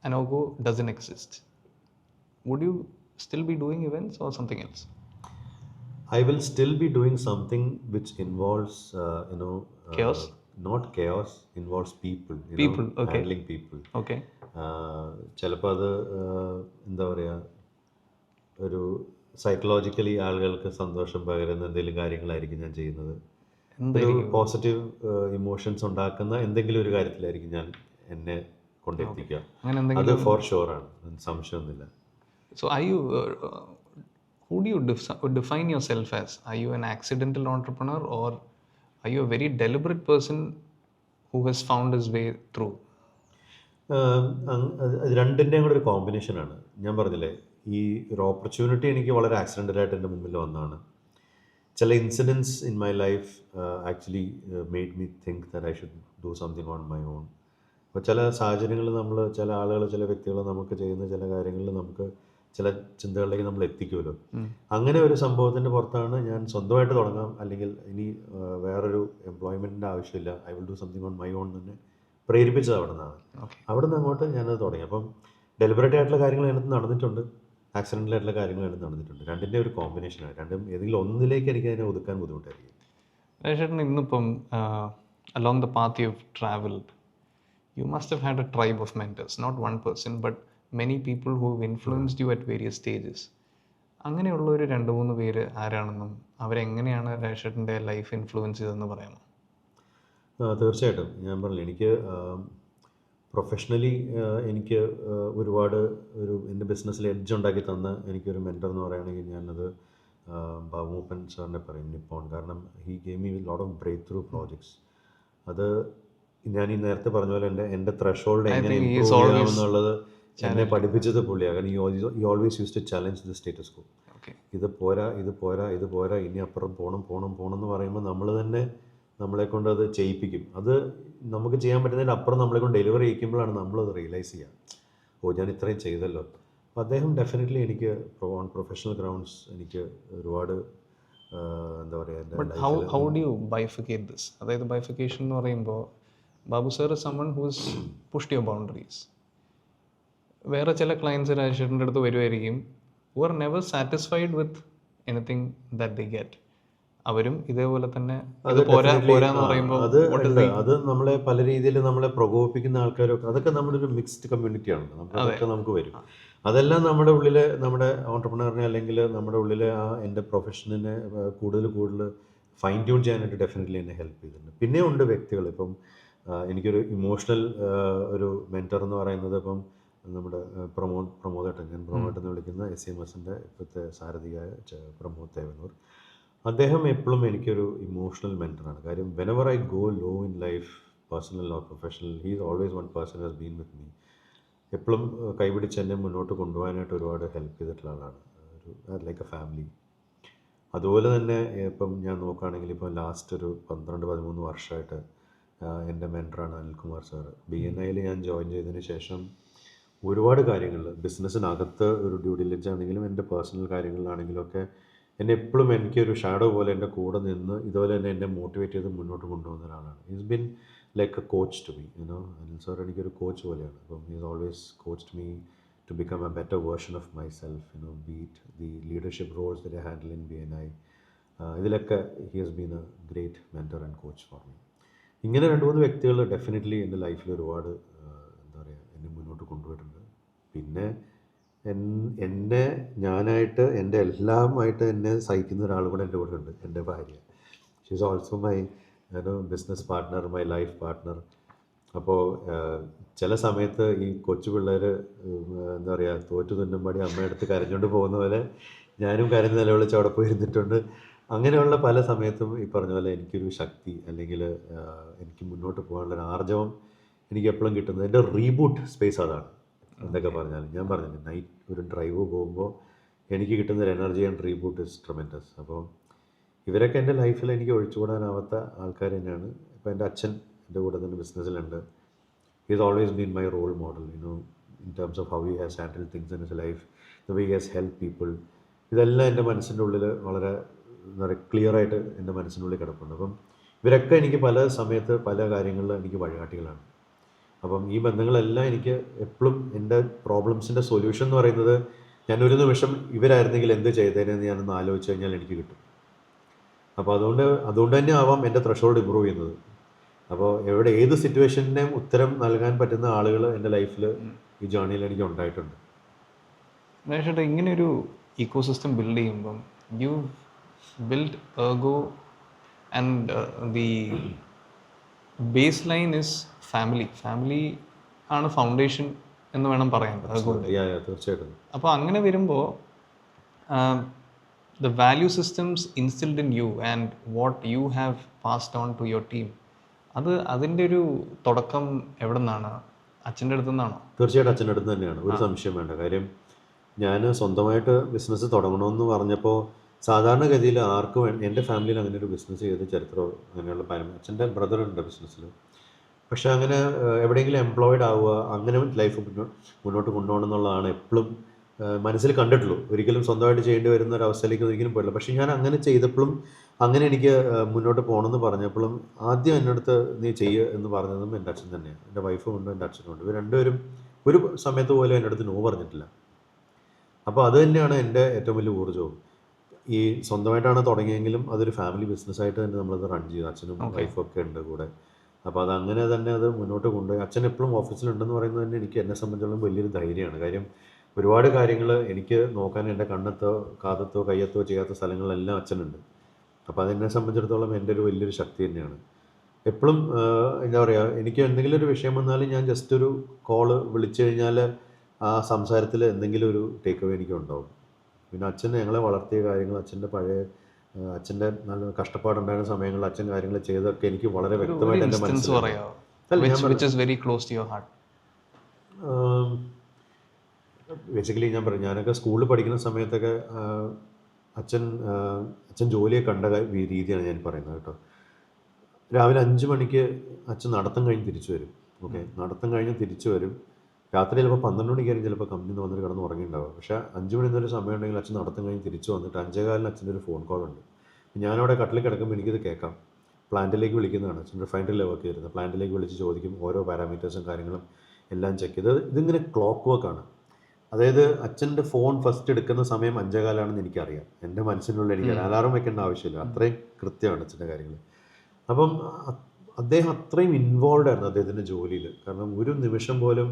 and Ergo doesn't exist. Would you still be doing events or something else? I will still be doing something which involves, Chaos? Not chaos, involves people, People, okay. handling people. Okay. ചിലപ്പോൾ അത് എന്താ പറയുക, ഒരു psychologically ആളുകൾക്ക് സന്തോഷം പകരുന്ന എന്തെങ്കിലും കാര്യങ്ങളായിരിക്കും ഞാൻ ചെയ്യുന്നത്. ഒരു പോസിറ്റീവ് ഇമോഷൻസ് ഉണ്ടാക്കുന്ന എന്തെങ്കിലും ഒരു കാര്യത്തിലായിരിക്കും ഞാൻ എന്നെ കൊണ്ടെത്തിക്കുക. അത് ഫോർ ഷുവർ ആണ്, സംശയമൊന്നുമില്ല. So are you who do you define yourself as? Are you an accidental entrepreneur or are you a very deliberate person who has found his way through? അത് രണ്ടിൻ്റെയും കൂടെ ഒരു കോമ്പിനേഷനാണ്. ഞാൻ പറഞ്ഞില്ലേ, ഈ ഒരു ഓപ്പർച്യൂണിറ്റി എനിക്ക് വളരെ ആക്സിഡൻ്റലായിട്ട് എൻ്റെ മുമ്പിൽ വന്നതാണ്. ചില incidents in my life actually made me think that I should do something on my own. അപ്പോൾ ചില സാഹചര്യങ്ങളിൽ നമ്മൾ, ചില ആളുകൾ, ചില വ്യക്തികൾ നമുക്ക് ചെയ്യുന്ന ചില കാര്യങ്ങളിൽ നമുക്ക് ചില ചിന്തകളിലേക്ക് നമ്മൾ എത്തിക്കുമല്ലോ. അങ്ങനെ ഒരു സംഭവത്തിൻ്റെ പുറത്താണ് ഞാൻ സ്വന്തമായിട്ട് തുടങ്ങാം, അല്ലെങ്കിൽ ഇനി വേറൊരു എംപ്ലോയ്മെൻറ്റിൻ്റെ ആവശ്യമില്ല, I will do something on my on തന്നെ പ്രേരിപ്പിച്ചത് അവിടെ നിന്നാണ്. അവിടെ നിന്ന് അങ്ങോട്ട് ഞാനത് തുടങ്ങി. അപ്പം ഡെലിബറേറ്റ് ആയിട്ടുള്ള കാര്യങ്ങൾ അതിനകത്ത് നടന്നിട്ടുണ്ട്, ആക്സിഡൻ്റൽ ആയിട്ടുള്ള കാര്യങ്ങൾ അതിനകത്ത് നടന്നിട്ടുണ്ട്. രണ്ടിൻ്റെ ഒരു കോമ്പിനേഷനാണ്. രണ്ടും ഏതെങ്കിലും ഒന്നിലേക്ക് എനിക്ക് അതിനെ ഒതുക്കാൻ ബുദ്ധിമുട്ടായിരിക്കും. ചേട്ടൻ ഇന്നിപ്പം along the path you've traveled, you must have had a tribe of mentors, not one person but many people who've influenced you at various stages. അങ്ങനെയുള്ള ഒരു 2-3 പേര് ആരാണെന്നും അവരെങ്ങനെയാണ് രാജേട്ടൻ്റെ ലൈഫ് ഇൻഫ്ലുവൻസ് ചെയ്തതെന്ന് പറയാമോ? തീർച്ചയായിട്ടും. ഞാൻ പറഞ്ഞില്ല, എനിക്ക് പ്രൊഫഷണലി എനിക്ക് ഒരുപാട് ഒരു എൻ്റെ ബിസിനസ്സിൽ എഡ്ജ് ഉണ്ടാക്കി തന്ന എനിക്കൊരു മെൻറ്റർ എന്ന് പറയുകയാണെങ്കിൽ ഞാനത് ബാബുമൂപ്പൻ സാറിനെ പറയും, നിപ്പോൺ. കാരണം he gave me lot of breakthrough projects. അത് ഞാൻ ഈ നേരത്തെ പറഞ്ഞ പോലെ എൻ്റെ ത്രഷോൾഡ് എങ്ങനെ ഇമ്പ്രൂവ് ചെയ്യാമെന്നുള്ളത് എന്നെ പഠിപ്പിച്ചത് പുള്ളിയാണ്. കാരണം he always use to challenge the status quo. ഇത് പോരാ, ഇത് പോരാ, ഇത് പോരാ, ഇനി അപ്പുറം പോകണം എന്ന് പറയുമ്പോൾ നമ്മൾ തന്നെ നമ്മളെ കൊണ്ട് അത് ചെയ്യിപ്പിക്കും. അത് നമുക്ക് ചെയ്യാൻ പറ്റുന്നതിന് അപ്പുറം നമ്മളെ കൊണ്ട് ഡെലിവറി ചെയ്യിക്കുമ്പോഴാണ് നമ്മളത് റിയലൈസ് ചെയ്യുക, ഓ ഞാൻ ഇത്രയും ചെയ്തല്ലോ. അപ്പോൾ അദ്ദേഹം ഡെഫിനറ്റ്ലി എനിക്ക് ഓൺ പ്രൊഫഷണൽ ഗ്രൗണ്ട്സ് എനിക്ക് ഒരുപാട് എന്താ പറയുക. How do you bifurcate this? അതായത് ബൈഫിക്കേഷൻ എന്ന് പറയുമ്പോൾ Babu sir is someone who's pushed your boundaries. വേറെ ചില ക്ലയൻസ് രാജേട്ടൻ്റെ അടുത്ത് വരുമായിരിക്കും who are never satisfied with anything that they get. അവരും ഇതേപോലെ തന്നെ പോരാന്ന് പറയുമ്പോൾ അത് നമ്മളെ പല രീതിയിൽ നമ്മളെ പ്രകോപിപ്പിക്കുന്ന ആൾക്കാരൊക്കെ, അതൊക്കെ നമ്മുടെ ഒരു മിക്സ്ഡ് കമ്മ്യൂണിറ്റിയാണ്. അതൊക്കെ നമുക്ക് വരും. അതെല്ലാം നമ്മുടെ ഉള്ളിൽ, നമ്മുടെ ഓൺട്രപ്രണറിനെ അല്ലെങ്കിൽ നമ്മുടെ ഉള്ളിൽ ആ എൻ്റെ പ്രൊഫഷനെ കൂടുതൽ ഫൈൻ ട്യൂൺ ചെയ്യാനായിട്ട് ഡെഫിനറ്റ്ലി എന്നെ ഹെൽപ്പ് ചെയ്തിട്ടുണ്ട്. പിന്നെ ഉണ്ട് വ്യക്തികൾ. ഇപ്പം എനിക്കൊരു ഇമോഷണൽ ഒരു മെൻറ്റർ എന്ന് പറയുന്നത് ഇപ്പം നമ്മുടെ പ്രമോദേട്ടൻ, ഞാൻ പ്രമോദേട്ടൻ എന്ന് വിളിക്കുന്ന SCMSൻ്റെ ഇപ്പോഴത്തെ സാരഥിയായ പ്രമോദ് തേവനൂർ. അദ്ദേഹം എപ്പോഴും എനിക്കൊരു ഇമോഷണൽ മെൻറ്ററാണ്. കാര്യം whenever I go low in life, personal or professional, he is always one person has been with me. എപ്പോഴും കൈപിടിച്ച് എന്നെ മുന്നോട്ട് കൊണ്ടുപോകാനായിട്ട് ഒരുപാട് ഹെൽപ്പ് ചെയ്തിട്ടുള്ള ആളാണ്, ഒരു ലൈക്ക് എ ഫാമിലി. അതുപോലെ തന്നെ ഇപ്പം ഞാൻ നോക്കുകയാണെങ്കിൽ ഇപ്പോൾ ലാസ്റ്റ് ഒരു 12-13 വർഷമായിട്ട് എൻ്റെ മെൻറ്ററാണ് അനിൽകുമാർ സാറ്. BNIയിൽ ഞാൻ ജോയിൻ ചെയ്തതിന് ശേഷം ഒരുപാട് കാര്യങ്ങളിൽ, ബിസിനസ്സിനകത്ത് ഒരു ഡ്യൂ ഡിലിജൻസ് ആണെങ്കിലും എൻ്റെ പേഴ്സണൽ കാര്യങ്ങളിലാണെങ്കിലും ഒക്കെ എന്നെ എപ്പോഴും എനിക്കൊരു ഷാഡോ പോലെ എൻ്റെ കൂടെ നിന്ന് ഇതുപോലെ തന്നെ എന്നെ മോട്ടിവേറ്റ് ചെയ്ത് മുന്നോട്ട് കൊണ്ടുപോകുന്ന ഒരാളാണ്. He's been like a coach to me. Anil sir എനിക്കൊരു കോച്ച് പോലെയാണ്. അപ്പം he's always coached me to become a better version of myself, be it the leadership roles that I handle in BNI. ഇതിലൊക്കെ he has been a great mentor and coach for me. ഇങ്ങനെ 2-3 വ്യക്തികൾ definitely എൻ്റെ ലൈഫിൽ ഒരുപാട് എന്താ പറയുക എന്നെ മുന്നോട്ട് കൊണ്ടുപോയിട്ടുണ്ട്. പിന്നെ എന്നെ ഞാനായിട്ട് എൻ്റെ എല്ലാമായിട്ട് എന്നെ സഹിക്കുന്ന ഒരാൾ കൂടെ എൻ്റെ കൂടെ ഉണ്ട്, എൻ്റെ ഭാര്യ. She is also my business partner, my life partner. അപ്പോൾ ചില സമയത്ത് ഈ കൊച്ചു പിള്ളേർ എന്താ പറയുക തോറ്റു തുന്നുംപടി അമ്മയടുത്ത് കരഞ്ഞുകൊണ്ട് പോകുന്ന പോലെ ഞാനും കരഞ്ഞ് നിലവിളിച്ച് അവിടെ പോയി ഇരുന്നിട്ടുണ്ട്. അങ്ങനെയുള്ള പല സമയത്തും ഈ പറഞ്ഞ പോലെ എനിക്കൊരു ശക്തി അല്ലെങ്കിൽ എനിക്ക് മുന്നോട്ട് പോകാനുള്ളൊരു ആർജവം എനിക്ക് എപ്പോഴും കിട്ടുന്നത് എൻ്റെ റീബൂട്ട് സ്പേസ് അതാണ്. എന്തൊക്കെ പറഞ്ഞാലും ഞാൻ പറഞ്ഞില്ലേ, നൈറ്റ് ഒരു ഡ്രൈവ് പോകുമ്പോൾ എനിക്ക് കിട്ടുന്ന ഒരു energy and reboot is tremendous. അപ്പോൾ ഇവരൊക്കെ എൻ്റെ ലൈഫിൽ എനിക്ക് ഒഴിച്ചുകൂടാനാവാത്ത ആൾക്കാർ തന്നെയാണ്. ഇപ്പോൾ എൻ്റെ അച്ഛൻ എൻ്റെ കൂടെ തന്നെ ബിസിനസ്സിലുണ്ട്. He has always been my role model, in terms of how he has handled things in his life, the way he has helped people. ഇതെല്ലാം എൻ്റെ മനസ്സിൻ്റെ ഉള്ളിൽ വളരെ എന്താ പറയുക ക്ലിയറായിട്ട് എൻ്റെ മനസ്സിൻ്റെ ഉള്ളിൽ കിടപ്പുണ്ട്. അപ്പം ഇവരൊക്കെ എനിക്ക് പല സമയത്ത് പല കാര്യങ്ങളിൽ എനിക്ക് വഴികാട്ടികളാണ്. അപ്പം ഈ ബന്ധങ്ങളെല്ലാം എനിക്ക് എപ്പോഴും എൻ്റെ പ്രോബ്ലംസിൻ്റെ സൊല്യൂഷൻ എന്ന് പറയുന്നത് ഞാനൊരു നിമിഷം ഇവരായിരുന്നെങ്കിൽ എന്ത് ചെയ്തേനെന്ന് ഞാനൊന്ന് ആലോചിച്ച് കഴിഞ്ഞാൽ എനിക്ക് കിട്ടും. അപ്പോൾ അതുകൊണ്ട് തന്നെ ആവാം എൻ്റെ ത്രഷോൾഡ് ഇമ്പ്രൂവ് ചെയ്യുന്നത്. അപ്പോൾ ഏത് സിറ്റുവേഷൻ്റെയും ഉത്തരം നൽകാൻ പറ്റുന്ന ആളുകൾ എൻ്റെ ലൈഫിൽ ഈ ജേർണിയിൽ എനിക്ക് ഉണ്ടായിട്ടുണ്ട്. ചേട്ടാ, ഇങ്ങനെ ഒരു ഇക്കോസിസ്റ്റം ബിൽഡ് ചെയ്യുമ്പം you build Ergo and the base line is family ആണ് ഫൗണ്ടേഷൻ എന്ന് വേണം പറയാൻ എർഗോൻ്റെ. തീർച്ചയായിട്ടും. അപ്പോൾ അങ്ങനെ വരുമ്പോൾ the value systems instilled in you and what you have passed on to your team, അതിൻ്റെ ഒരു തുടക്കം എവിടെ നിന്നാണ്? അച്ഛൻ്റെ അടുത്തു നിന്നാണോ? തീർച്ചയായിട്ടും അച്ഛൻ്റെ അടുത്ത് തന്നെയാണ്, ഒരു സംശയം വേണ്ട. കാര്യം ഞാൻ സ്വന്തമായിട്ട് ബിസിനസ് തുടങ്ങണമെന്ന് പറഞ്ഞപ്പോൾ സാധാരണഗതിയിൽ ആർക്കും എൻ്റെ ഫാമിലിയിൽ അങ്ങനെ ഒരു ബിസിനസ് ചെയ്ത് ചരിത്രമോ അങ്ങനെയുള്ള അച്ഛൻ്റെ ബ്രദറുണ്ട് ബിസിനസ്സിൽ. പക്ഷേ അങ്ങനെ എവിടെയെങ്കിലും എംപ്ലോയിഡ് ആവുക, അങ്ങനെ ലൈഫ് മുന്നോട്ട് കൊണ്ടുപോകണം എന്നുള്ളതാണ് എപ്പോഴും മനസ്സിൽ കണ്ടിട്ടുള്ളൂ. ഒരിക്കലും സ്വന്തമായിട്ട് ചെയ്യേണ്ടി വരുന്ന ഒരു അവസ്ഥയിലേക്ക് ഒരിക്കലും പോയില്ല. പക്ഷേ ഞാൻ അങ്ങനെ ചെയ്തപ്പോഴും അങ്ങനെ എനിക്ക് മുന്നോട്ട് പോകണമെന്ന് പറഞ്ഞപ്പോഴും ആദ്യം എൻ്റെ അടുത്ത് നീ ചെയ്യുക എന്ന് പറഞ്ഞതും എൻ്റെ അച്ഛൻ തന്നെയാണ്. എൻ്റെ വൈഫും ഉണ്ട്, എൻ്റെ അച്ഛനും ഉണ്ട്. ഇവർ രണ്ടുപേരും ഒരു സമയത്ത് പോലും എൻ്റെ അടുത്ത് നോ പറഞ്ഞിട്ടില്ല. അപ്പോൾ അത് തന്നെയാണ് എൻ്റെ ഏറ്റവും വലിയ ഊർജ്ജവും. ഈ സ്വന്തമായിട്ടാണ് തുടങ്ങിയെങ്കിലും അതൊരു ഫാമിലി ബിസിനസ്സായിട്ട് തന്നെ നമ്മളത് റൺ ചെയ്തു. അച്ഛനും വൈഫും ഒക്കെ ഉണ്ട് കൂടെ. അപ്പോൾ അതങ്ങനെ തന്നെ അത് മുന്നോട്ട് കൊണ്ടുപോയി. അച്ഛൻ എപ്പോഴും ഓഫീസിലുണ്ടെന്ന് പറയുന്നത് തന്നെ എന്നെ സംബന്ധിച്ചിടത്തോളം വലിയൊരു ധൈര്യമാണ്. കാര്യം ഒരുപാട് കാര്യങ്ങൾ എനിക്ക് നോക്കാൻ എൻ്റെ കണ്ണെത്തോ കാതത്തോ കയ്യെത്തോ ചെയ്യാത്ത സ്ഥലങ്ങളെല്ലാം അച്ഛനുണ്ട്. അപ്പോൾ അതെന്നെ സംബന്ധിച്ചിടത്തോളം എൻ്റെ ഒരു വലിയൊരു ശക്തി തന്നെയാണ്. എപ്പോഴും എന്താ പറയുക, എനിക്ക് എന്തെങ്കിലും ഒരു വിഷയം വന്നാലും ഞാൻ ജസ്റ്റ് ഒരു കോള് വിളിച്ചു കഴിഞ്ഞാൽ ആ സംസാരത്തിൽ എന്തെങ്കിലും ഒരു ടേക്ക് അവേ എനിക്ക് ഉണ്ടാവും. പിന്നെ അച്ഛൻ ഞങ്ങളെ വളർത്തിയ കാര്യങ്ങൾ, അച്ഛൻ്റെ നല്ല കഷ്ടപ്പാടുണ്ടായിരുന്ന സമയങ്ങളിൽ അച്ഛൻ കാര്യങ്ങൾ ചെയ്തൊക്കെ എനിക്ക് വളരെ വ്യക്തമായിട്ട് എൻ്റെ മനസ്സിൽ. ബേസിക്കലി ഞാൻ പറയും, ഞാനൊക്കെ സ്കൂളിൽ പഠിക്കുന്ന സമയത്തൊക്കെ അച്ഛൻ ജോലിയെ കണ്ട രീതിയാണ് ഞാൻ പറയുന്നത് കേട്ടോ. രാവിലെ 5 മണിക്ക് അച്ഛൻ നടത്തം കഴിഞ്ഞ് തിരിച്ചു വരും. ഓക്കെ, നടത്തം കഴിഞ്ഞ് തിരിച്ചു വരും. രാത്രി ചിലപ്പോൾ 12 മണിക്കായിരിക്കും ചിലപ്പോൾ കമ്പനിയിൽ നിന്ന് വന്നിട്ട് കിടന്ന് ഉറങ്ങിയിട്ടുണ്ടാവുക. പക്ഷേ 5 മണി എന്നൊരു സമയം ഉണ്ടെങ്കിൽ അച്ഛൻ നടത്തം കഴിഞ്ഞ് തിരിച്ചു വന്നിട്ട് 5:15 അച്ഛൻ്റെ ഒരു ഫോൺ കോൾ ഉണ്ട്. ഞാനവിടെ കട്ടിൽ കിടക്കുമ്പോൾ എനിക്കിത് കേൾക്കാം. പ്ലാന്റിലേക്ക് വിളിക്കുന്നതാണ്. അച്ഛൻ റിഫൈനറിയിലാണ് വർക്ക് ചെയ്തിരുന്നത്. പ്ലാന്റിലേക്ക് വിളിച്ച് ചോദിക്കും, ഓരോ പാരാമീറ്റേഴ്സും കാര്യങ്ങളും എല്ലാം ചെക്ക് ചെയ്ത്. ഇതിങ്ങനെ ക്ലോക്ക് വർക്കാണ്. അതായത് അച്ഛൻ്റെ ഫോൺ ഫസ്റ്റ് എടുക്കുന്ന സമയം 5:15 എനിക്കറിയാം. എൻ്റെ മനസ്സിനുള്ളിൽ എനിക്ക് അലാറം വെക്കേണ്ട ആവശ്യമില്ല, അത്രയും കൃത്യമാണ് അച്ഛൻ്റെ കാര്യങ്ങൾ. അപ്പം അദ്ദേഹം അത്രയും ഇൻവോൾവ് ആയിരുന്നു അദ്ദേഹത്തിൻ്റെ ജോലിയിൽ. കാരണം ഒരു നിമിഷം പോലും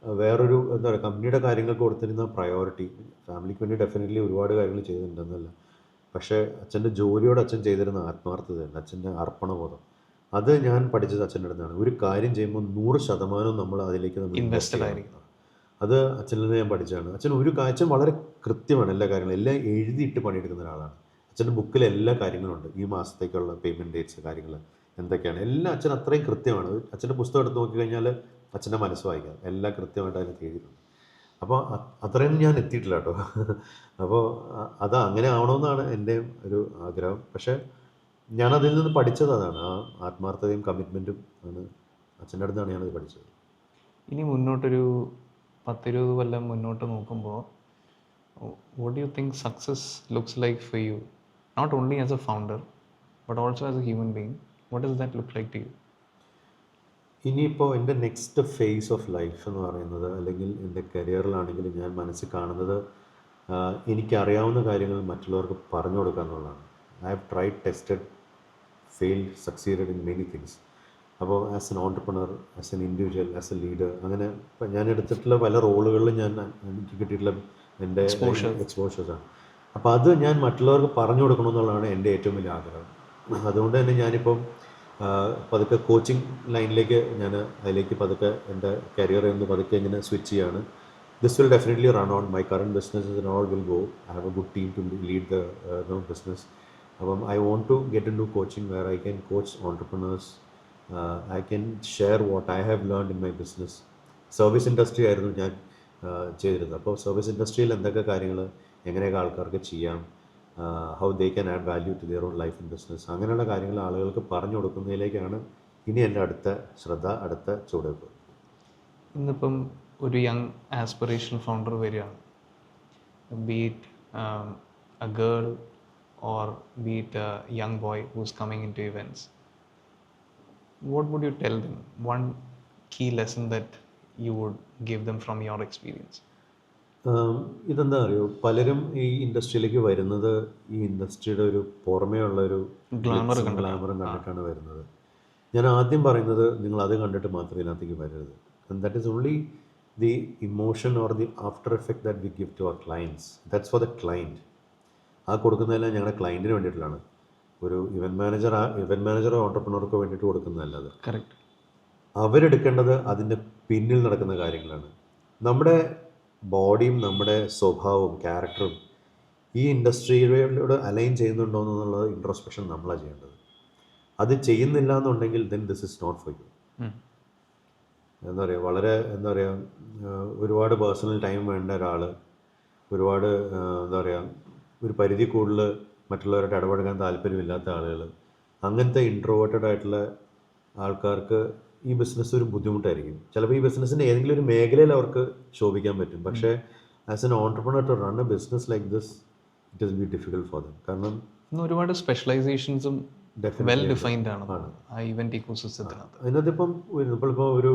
വേറൊരു എന്താ പറയുക കമ്പനിയുടെ കാര്യങ്ങൾക്ക് കൊടുത്തിരുന്ന പ്രയോറിറ്റി, ഫാമിലിക്ക് വേണ്ടി ഡെഫിനറ്റ്ലി ഒരുപാട് കാര്യങ്ങൾ ചെയ്തിട്ടുണ്ടെന്നല്ല, പക്ഷേ അച്ഛൻ്റെ ജോലിയോട് അച്ഛൻ ചെയ്തിരുന്ന ആത്മാർത്ഥതയുണ്ട്, അച്ഛൻ്റെ അർപ്പണബോധം, അത് ഞാൻ പഠിച്ചത് അച്ഛൻ്റെ അടുത്താണ്. ഒരു കാര്യം ചെയ്യുമ്പോൾ 100% നമ്മൾ അതിലേക്ക് നമ്മൾ ഇൻവെസ്റ്റ് ആയിരിക്കണം. അത് അച്ഛനിൽ നിന്ന് ഞാൻ പഠിച്ചതാണ്. അച്ഛൻ വളരെ കൃത്യമാണ് എല്ലാ കാര്യങ്ങളും, എല്ലാം എഴുതിയിട്ട് പണിയെടുക്കുന്ന ഒരാളാണ്. അച്ഛൻ്റെ ബുക്കിൽ എല്ലാ കാര്യങ്ങളും ഉണ്ട്. ഈ മാസത്തേക്കുള്ള പേയ്മെൻറ്റ് ഡേറ്റ്സ് കാര്യങ്ങൾ എന്തൊക്കെയാണ് എല്ലാം അച്ഛൻ അത്രയും കൃത്യമാണ്. അച്ഛൻ്റെ പുസ്തകം എടുത്ത് നോക്കിക്കഴിഞ്ഞാൽ അച്ഛൻ്റെ മനസ്സ് വായിക്കാം, എല്ലാം കൃത്യമായിട്ട് അതിനകത്ത് എഴുതിയിട്ടുണ്ട്. അപ്പോൾ അത്രയും ഞാൻ എത്തിയിട്ടില്ല കേട്ടോ. അപ്പോൾ അത് അങ്ങനെ ആവണമെന്നാണ് എൻ്റെ ഒരു ആഗ്രഹം. പക്ഷേ ഞാനതിൽ നിന്ന് പഠിച്ചത് അതാണ്, ആ ആത്മാർത്ഥതയും കമ്മിറ്റ്മെൻറ്റും ആണ്. അച്ഛൻ്റെ അടുത്താണ് ഞാനത് പഠിച്ചത്. ഇനി മുന്നോട്ടൊരു 10-20 കൊല്ലം മുന്നോട്ട് നോക്കുമ്പോൾ what do you think success looks like for you, not only as a founder but also as a human being? What does that look like to you? ഇനിയിപ്പോൾ എൻ്റെ നെക്സ്റ്റ് ഫേസ് ഓഫ് ലൈഫ് എന്ന് പറയുന്നത്, അല്ലെങ്കിൽ എൻ്റെ കരിയറിലാണെങ്കിലും ഞാൻ മനസ്സിൽ കാണുന്നത് എനിക്കറിയാവുന്ന കാര്യങ്ങൾ മറ്റുള്ളവർക്ക് പറഞ്ഞു കൊടുക്കുക എന്നുള്ളതാണ്. I have tried, tested, failed, succeeded in many things. അപ്പോൾ as an entrepreneur, as an individual, as a leader, അങ്ങനെ ഇപ്പം ഞാൻ എടുത്തിട്ടുള്ള പല റോളുകളിലും എനിക്ക് കിട്ടിയിട്ടുള്ള എൻ്റെ എക്സ്പോഷേഴ്സാണ്. അപ്പോൾ അത് ഞാൻ മറ്റുള്ളവർക്ക് പറഞ്ഞു കൊടുക്കണമെന്നുള്ളതാണ് എൻ്റെ ഏറ്റവും വലിയ ആഗ്രഹം. അതുകൊണ്ട് തന്നെ ഞാനിപ്പം പതുക്കെ കോച്ചിങ് ലൈനിലേക്ക് അതിലേക്ക് പതുക്കെ എൻ്റെ കരിയർ എന്ന് പതുക്കെ ഇങ്ങനെ സ്വിച്ച് ചെയ്യാണ്. This will definitely run on my current businesses and all will go. I have a good team to lead the business. അപ്പം I want to get into coaching where I can coach entrepreneurs. I can share what I have learned in my business. Service industry ആയിരുന്നു ഞാൻ ചെയ്തിരുന്നത്. അപ്പോൾ service ഇൻഡസ്ട്രിയിൽ എന്തൊക്കെ കാര്യങ്ങൾ എങ്ങനെയൊക്കെ ആൾക്കാർക്ക് ചെയ്യാം, how they can add value to their own life in business, അങ്ങനെയുള്ള കാര്യങ്ങൾ ആളുകൾക്ക് പറഞ്ഞു കൊടുക്കുന്നതിലേക്കാണ് ഇനി എൻ്റെ അടുത്ത ചുവടുവെപ്പ്. ഇന്നിപ്പം ഒരു യങ് ആസ്പിറേഷണൽ ഫൗണ്ടർ വരികയാണ്, beat a girl or beat a young boy who's coming into events. What would you tell them? One key lesson that you would give them from your experience? ഇതെന്താ അറിയോ, പലരും ഈ ഇൻഡസ്ട്രിയിലേക്ക് വരുന്നത് ഈ ഇൻഡസ്ട്രിയുടെ ഒരു പുറമേ ഉള്ള ഒരു ഗ്ലാമറും കണ്ടിട്ടാണ് വരുന്നത്. ഞാൻ ആദ്യം പറയുന്നത്, നിങ്ങൾ അത് കണ്ടിട്ട് മാത്രം ഇതിനകത്തേക്ക് വരരുത്. And that is only the emotion or the after effect that we give to our clients. That's for the client. ആ കൊടുക്കുന്നതെല്ലാം ഞങ്ങളുടെ ക്ലയൻറ്റിന് വേണ്ടിയിട്ടുള്ളതാണ്. ഒരു ഇവൻറ്റ് മാനേജറോ ഓൺടർപ്രണർക്കോ വേണ്ടിയിട്ട് കൊടുക്കുന്നതല്ല അത്. കറക്റ്റ്. അവരെടുക്കേണ്ടത് അതിൻ്റെ പിന്നിൽ നടക്കുന്ന കാര്യങ്ങളാണ്. നമ്മുടെ ബോഡിയും നമ്മുടെ സ്വഭാവവും ക്യാരക്ടറും ഈ ഇൻഡസ്ട്രിയോട് അലൈൻ ചെയ്യുന്നുണ്ടോ എന്നുള്ള ഇൻട്രോസ്പെക്ഷൻ നമ്മളാണ് ചെയ്യേണ്ടത്. അത് ചെയ്യുന്നില്ല എന്നുണ്ടെങ്കിൽ then this is not for you. എന്താ പറയുക, ഒരുപാട് പേഴ്സണൽ ടൈം വേണ്ട ഒരാൾ, ഒരുപാട് ഒരു പരിധി കൂടുതൽ മറ്റുള്ളവരായിട്ട് ഇടപഴകാൻ താല്പര്യമില്ലാത്ത ആളുകൾ, അങ്ങനത്തെ ഇൻട്രോവേർട്ടഡ് ആയിട്ടുള്ള ആൾക്കാർക്ക് ഈ ബിസിനസ് ഒരു ബുദ്ധിമുട്ടായിരിക്കും. ചിലപ്പോൾ ഈ ബിസിനസ്സിൻ്റെ ഏതെങ്കിലും ഒരു മേഖലയിൽ അവർക്ക് ശോഭിക്കാൻ പറ്റും. പക്ഷേ as an entrepreneur to run a business like this, it is be difficult for them. കാരണം ഒരുപാട് സ്പെഷ്യലൈസേഷൻസും വെൽ ഡിഫൈൻഡ് ആണ് ആ ഇവന്റ് ഇക്കോസിസ്റ്റത്തിനകത്ത്. നമ്മളിപ്പോൾ ഒരു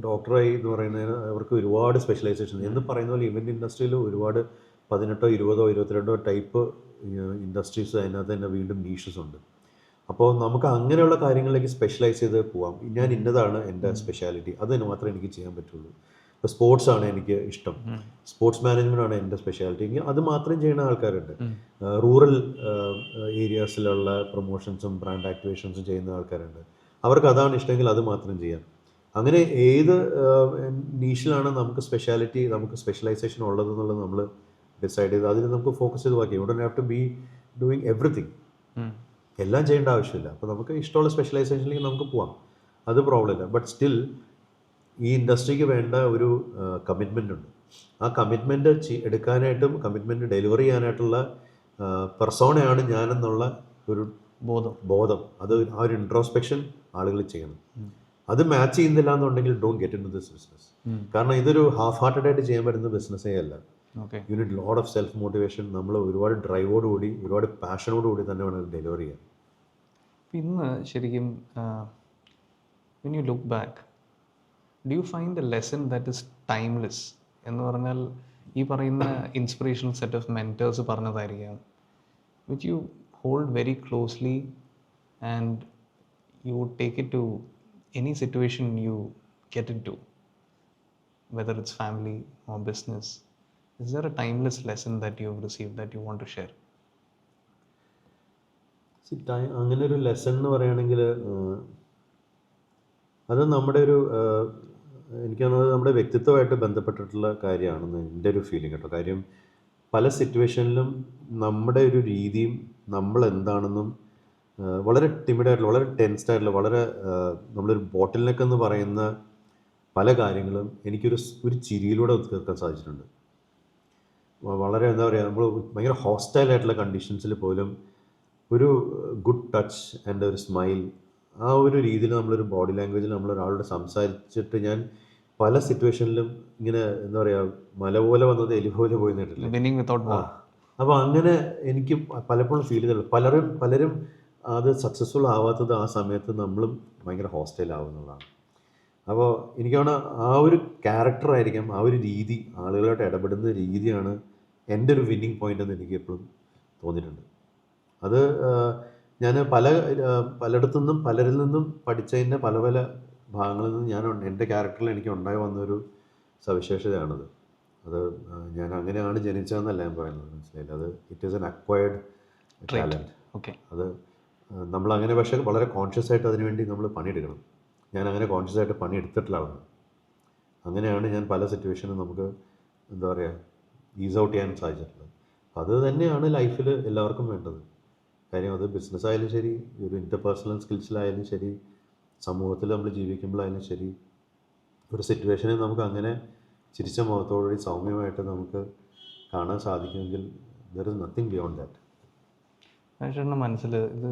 ഡോക്ടറായി എന്ന് പറയുന്നതിന് അവർക്ക് ഒരുപാട് സ്പെഷ്യലൈസേഷൻ എന്ന് പറയുന്ന പോലെ ഇവന്റ് ഇൻഡസ്ട്രിയിൽ ഒരുപാട് 18, 20, 22 ടൈപ്പ് ഇൻഡസ്ട്രീസ് അതിനകത്ത് തന്നെ വീണ്ടും നീഷസ് ഉണ്ട്. അപ്പോൾ നമുക്ക് അങ്ങനെയുള്ള കാര്യങ്ങളിലേക്ക് സ്പെഷ്യലൈസ് ചെയ്ത് പോവാം. ഞാൻ ഇന്നതാണ് എൻ്റെ സ്പെഷ്യാലിറ്റി, അതിന് മാത്രമേ എനിക്ക് ചെയ്യാൻ പറ്റുള്ളൂ. ഇപ്പോൾ സ്പോർട്സാണ് എനിക്ക് ഇഷ്ടം, സ്പോർട്സ് മാനേജ്മെൻ്റ് ആണ് എൻ്റെ സ്പെഷ്യാലിറ്റി എങ്കിൽ അത് മാത്രം ചെയ്യുന്ന ആൾക്കാരുണ്ട്. റൂറൽ ഏരിയാസിലുള്ള പ്രൊമോഷൻസും ബ്രാൻഡ് ആക്ടിവേഷൻസും ചെയ്യുന്ന ആൾക്കാരുണ്ട്. അവർക്ക് അതാണ് ഇഷ്ടമെങ്കിൽ അത് മാത്രം ചെയ്യാം. അങ്ങനെ ഏത് നീഷിലാണ് നമുക്ക് സ്പെഷ്യലൈസേഷൻ ഉള്ളതെന്നുള്ളത് നമ്മൾ ഡിസൈഡ് ചെയ്ത് അതിന് നമുക്ക് ഫോക്കസ് ചെയ്ത് ബാക്കി. You don't have to be doing everything. എല്ലാം ചെയ്യേണ്ട ആവശ്യമില്ല. അപ്പോൾ നമുക്ക് ഇഷ്ടമുള്ള സ്പെഷ്യലൈസേഷനിലേക്ക് നമുക്ക് പോവാം, അത് പ്രോബ്ലം ഇല്ല. ബട്ട് സ്റ്റിൽ ഈ ഇൻഡസ്ട്രിക്ക് വേണ്ട ഒരു കമ്മിറ്റ്മെൻ്റ് ഉണ്ട്. ആ കമ്മിറ്റ്മെൻറ്റ് എടുക്കാനായിട്ടും കമ്മിറ്റ്മെൻറ്റ് ഡെലിവറി ചെയ്യാനായിട്ടുള്ള പെർസോണയാണ് ഞാനെന്നുള്ള ഒരു ബോധം അത് ആ ഒരു ഇൻട്രോസ്പെക്ഷൻ ആളുകൾ ചെയ്യണം. അത് മാച്ച് ചെയ്യുന്നില്ല എന്നുണ്ടെങ്കിൽ don't get into this business. കാരണം ഇതൊരു ഹാഫ് ഹാർട്ടഡ് ആയിട്ട് ചെയ്യാൻ പറ്റുന്ന ബിസിനസ്സേ അല്ല. You need lot of self motivation. നമ്മൾ ഒരുപാട് ഡ്രൈവോടുകൂടി ഒരുപാട് പാഷനോടുകൂടി തന്നെ വേണം ഡെലിവർ ചെയ്യാൻ. ഇന്ന് ശരിക്കും when you look back, do you find a lesson that is timeless? എന്ന് പറഞ്ഞാൽ ഈ പറയുന്ന ഇൻസ്പിറേഷണൽ സെറ്റ് ഓഫ് മെൻറ്റേഴ്സ് പറഞ്ഞതായിരിക്കാം, which you hold very closely and you would take it to any situation you get into, whether it's family or business. Is there a timeless lesson that you have received that you want to share? അങ്ങനെ ഒരു lesson എന്ന് പറയുകയാണെങ്കിൽ അത് നമ്മുടെ എനിക്ക് തോന്നുന്നത് നമ്മുടെ വ്യക്തിത്വമായിട്ട് ബന്ധപ്പെട്ടിട്ടുള്ള കാര്യമാണെന്ന് എൻ്റെ ഒരു ഫീലിംഗ് കേട്ടോ. കാര്യം പല സിറ്റുവേഷനിലും നമ്മുടെ ഒരു രീതിയും നമ്മൾ എന്താണെന്നും വളരെ ടിമിഡായിട്ടുള്ള, വളരെ ടെൻസ്ഡ് ആയിട്ടുള്ള, വളരെ നമ്മളൊരു ബോട്ടിൽ നെക്ക് എന്ന് പറയുന്ന പല കാര്യങ്ങളും എനിക്കൊരു ചിരിയിലൂടെ തീർക്കാൻ സാധിച്ചിട്ടുണ്ട്. വളരെ നമ്മൾ ഭയങ്കര ഹോസ്റ്റൈലായിട്ടുള്ള കണ്ടീഷൻസിൽ പോലും ഒരു ഗുഡ് ടച്ച് ആൻഡ് ഒരു സ്മൈൽ, ആ ഒരു രീതിയിൽ നമ്മളൊരു ബോഡി ലാംഗ്വേജിൽ നമ്മളൊരാളോട് സംസാരിച്ചിട്ട് ഞാൻ പല സിറ്റുവേഷനിലും ഇങ്ങനെ മല പോലെ വന്നത് എലി പോലെ പോയി നേട്ടില്ല. അപ്പോൾ അങ്ങനെ എനിക്ക് പലപ്പോഴും ഫീൽ ചെയ്തിട്ടുണ്ട്. പലരും അത് സക്സസ്ഫുൾ ആവാത്തത് ആ സമയത്ത് നമ്മളും ഭയങ്കര ഹോസ്റ്റൈൽ ആവുന്നതാണ്. അപ്പോൾ എനിക്കാണ് ആ ഒരു ക്യാരക്ടറായിരിക്കാം, ആ ഒരു രീതി, ആളുകളായിട്ട് ഇടപെടുന്ന രീതിയാണ് എൻ്റെ ഒരു വിന്നിങ് പോയിൻ്റ് എന്ന് എനിക്ക് എപ്പോഴും തോന്നിയിട്ടുണ്ട്. അത് ഞാൻ പലയിടത്തു നിന്നും പലരിൽ നിന്നും പഠിച്ചതിൻ്റെ പല ഭാഗങ്ങളിൽ നിന്നും എൻ്റെ ക്യാരക്ടറിൽ എനിക്ക് ഉണ്ടായി വന്നൊരു സവിശേഷതയാണത്. ഞാൻ അങ്ങനെയാണ് ജനിച്ചതെന്നല്ല ഞാൻ പറയുന്നത്, മനസ്സിലായില്ല. അത് it is N acquired talent. Okay, അത് നമ്മളങ്ങനെ പക്ഷേ വളരെ കോൺഷ്യസ് ആയിട്ട് അതിനുവേണ്ടി നമ്മൾ പണിയെടുക്കണം. ഞാൻ അങ്ങനെ കോൺഷ്യസ് ആയിട്ട് പണിയെടുത്തിട്ടുള്ള ആളാണ്. അങ്ങനെയാണ് ഞാൻ പല സിറ്റുവേഷനും നമുക്ക് എന്താ പറയുക ഈസ് ഔട്ട് ചെയ്യാൻ സാധിച്ചിട്ടുള്ളത്. അപ്പോൾ അത് തന്നെയാണ് ലൈഫിൽ എല്ലാവർക്കും വേണ്ടത്. കാര്യം അത് ബിസിനസ് ആയാലും ശരി, ഒരു ഇൻ്റർപേഴ്സണൽ സ്കിൽസിലായാലും ശരി, സമൂഹത്തിൽ നമ്മൾ ജീവിക്കുമ്പോഴായാലും ശരി, ഒരു സിറ്റുവേഷനിൽ നമുക്ക് അങ്ങനെ ചിരിച്ച മുഖത്തോടുകൂടി സൗമ്യമായിട്ട് നമുക്ക് കാണാൻ സാധിക്കുമെങ്കിൽ there is nothing beyond that. രാജേട്ടൻ്റെ മനസ്സിൽ ഇത്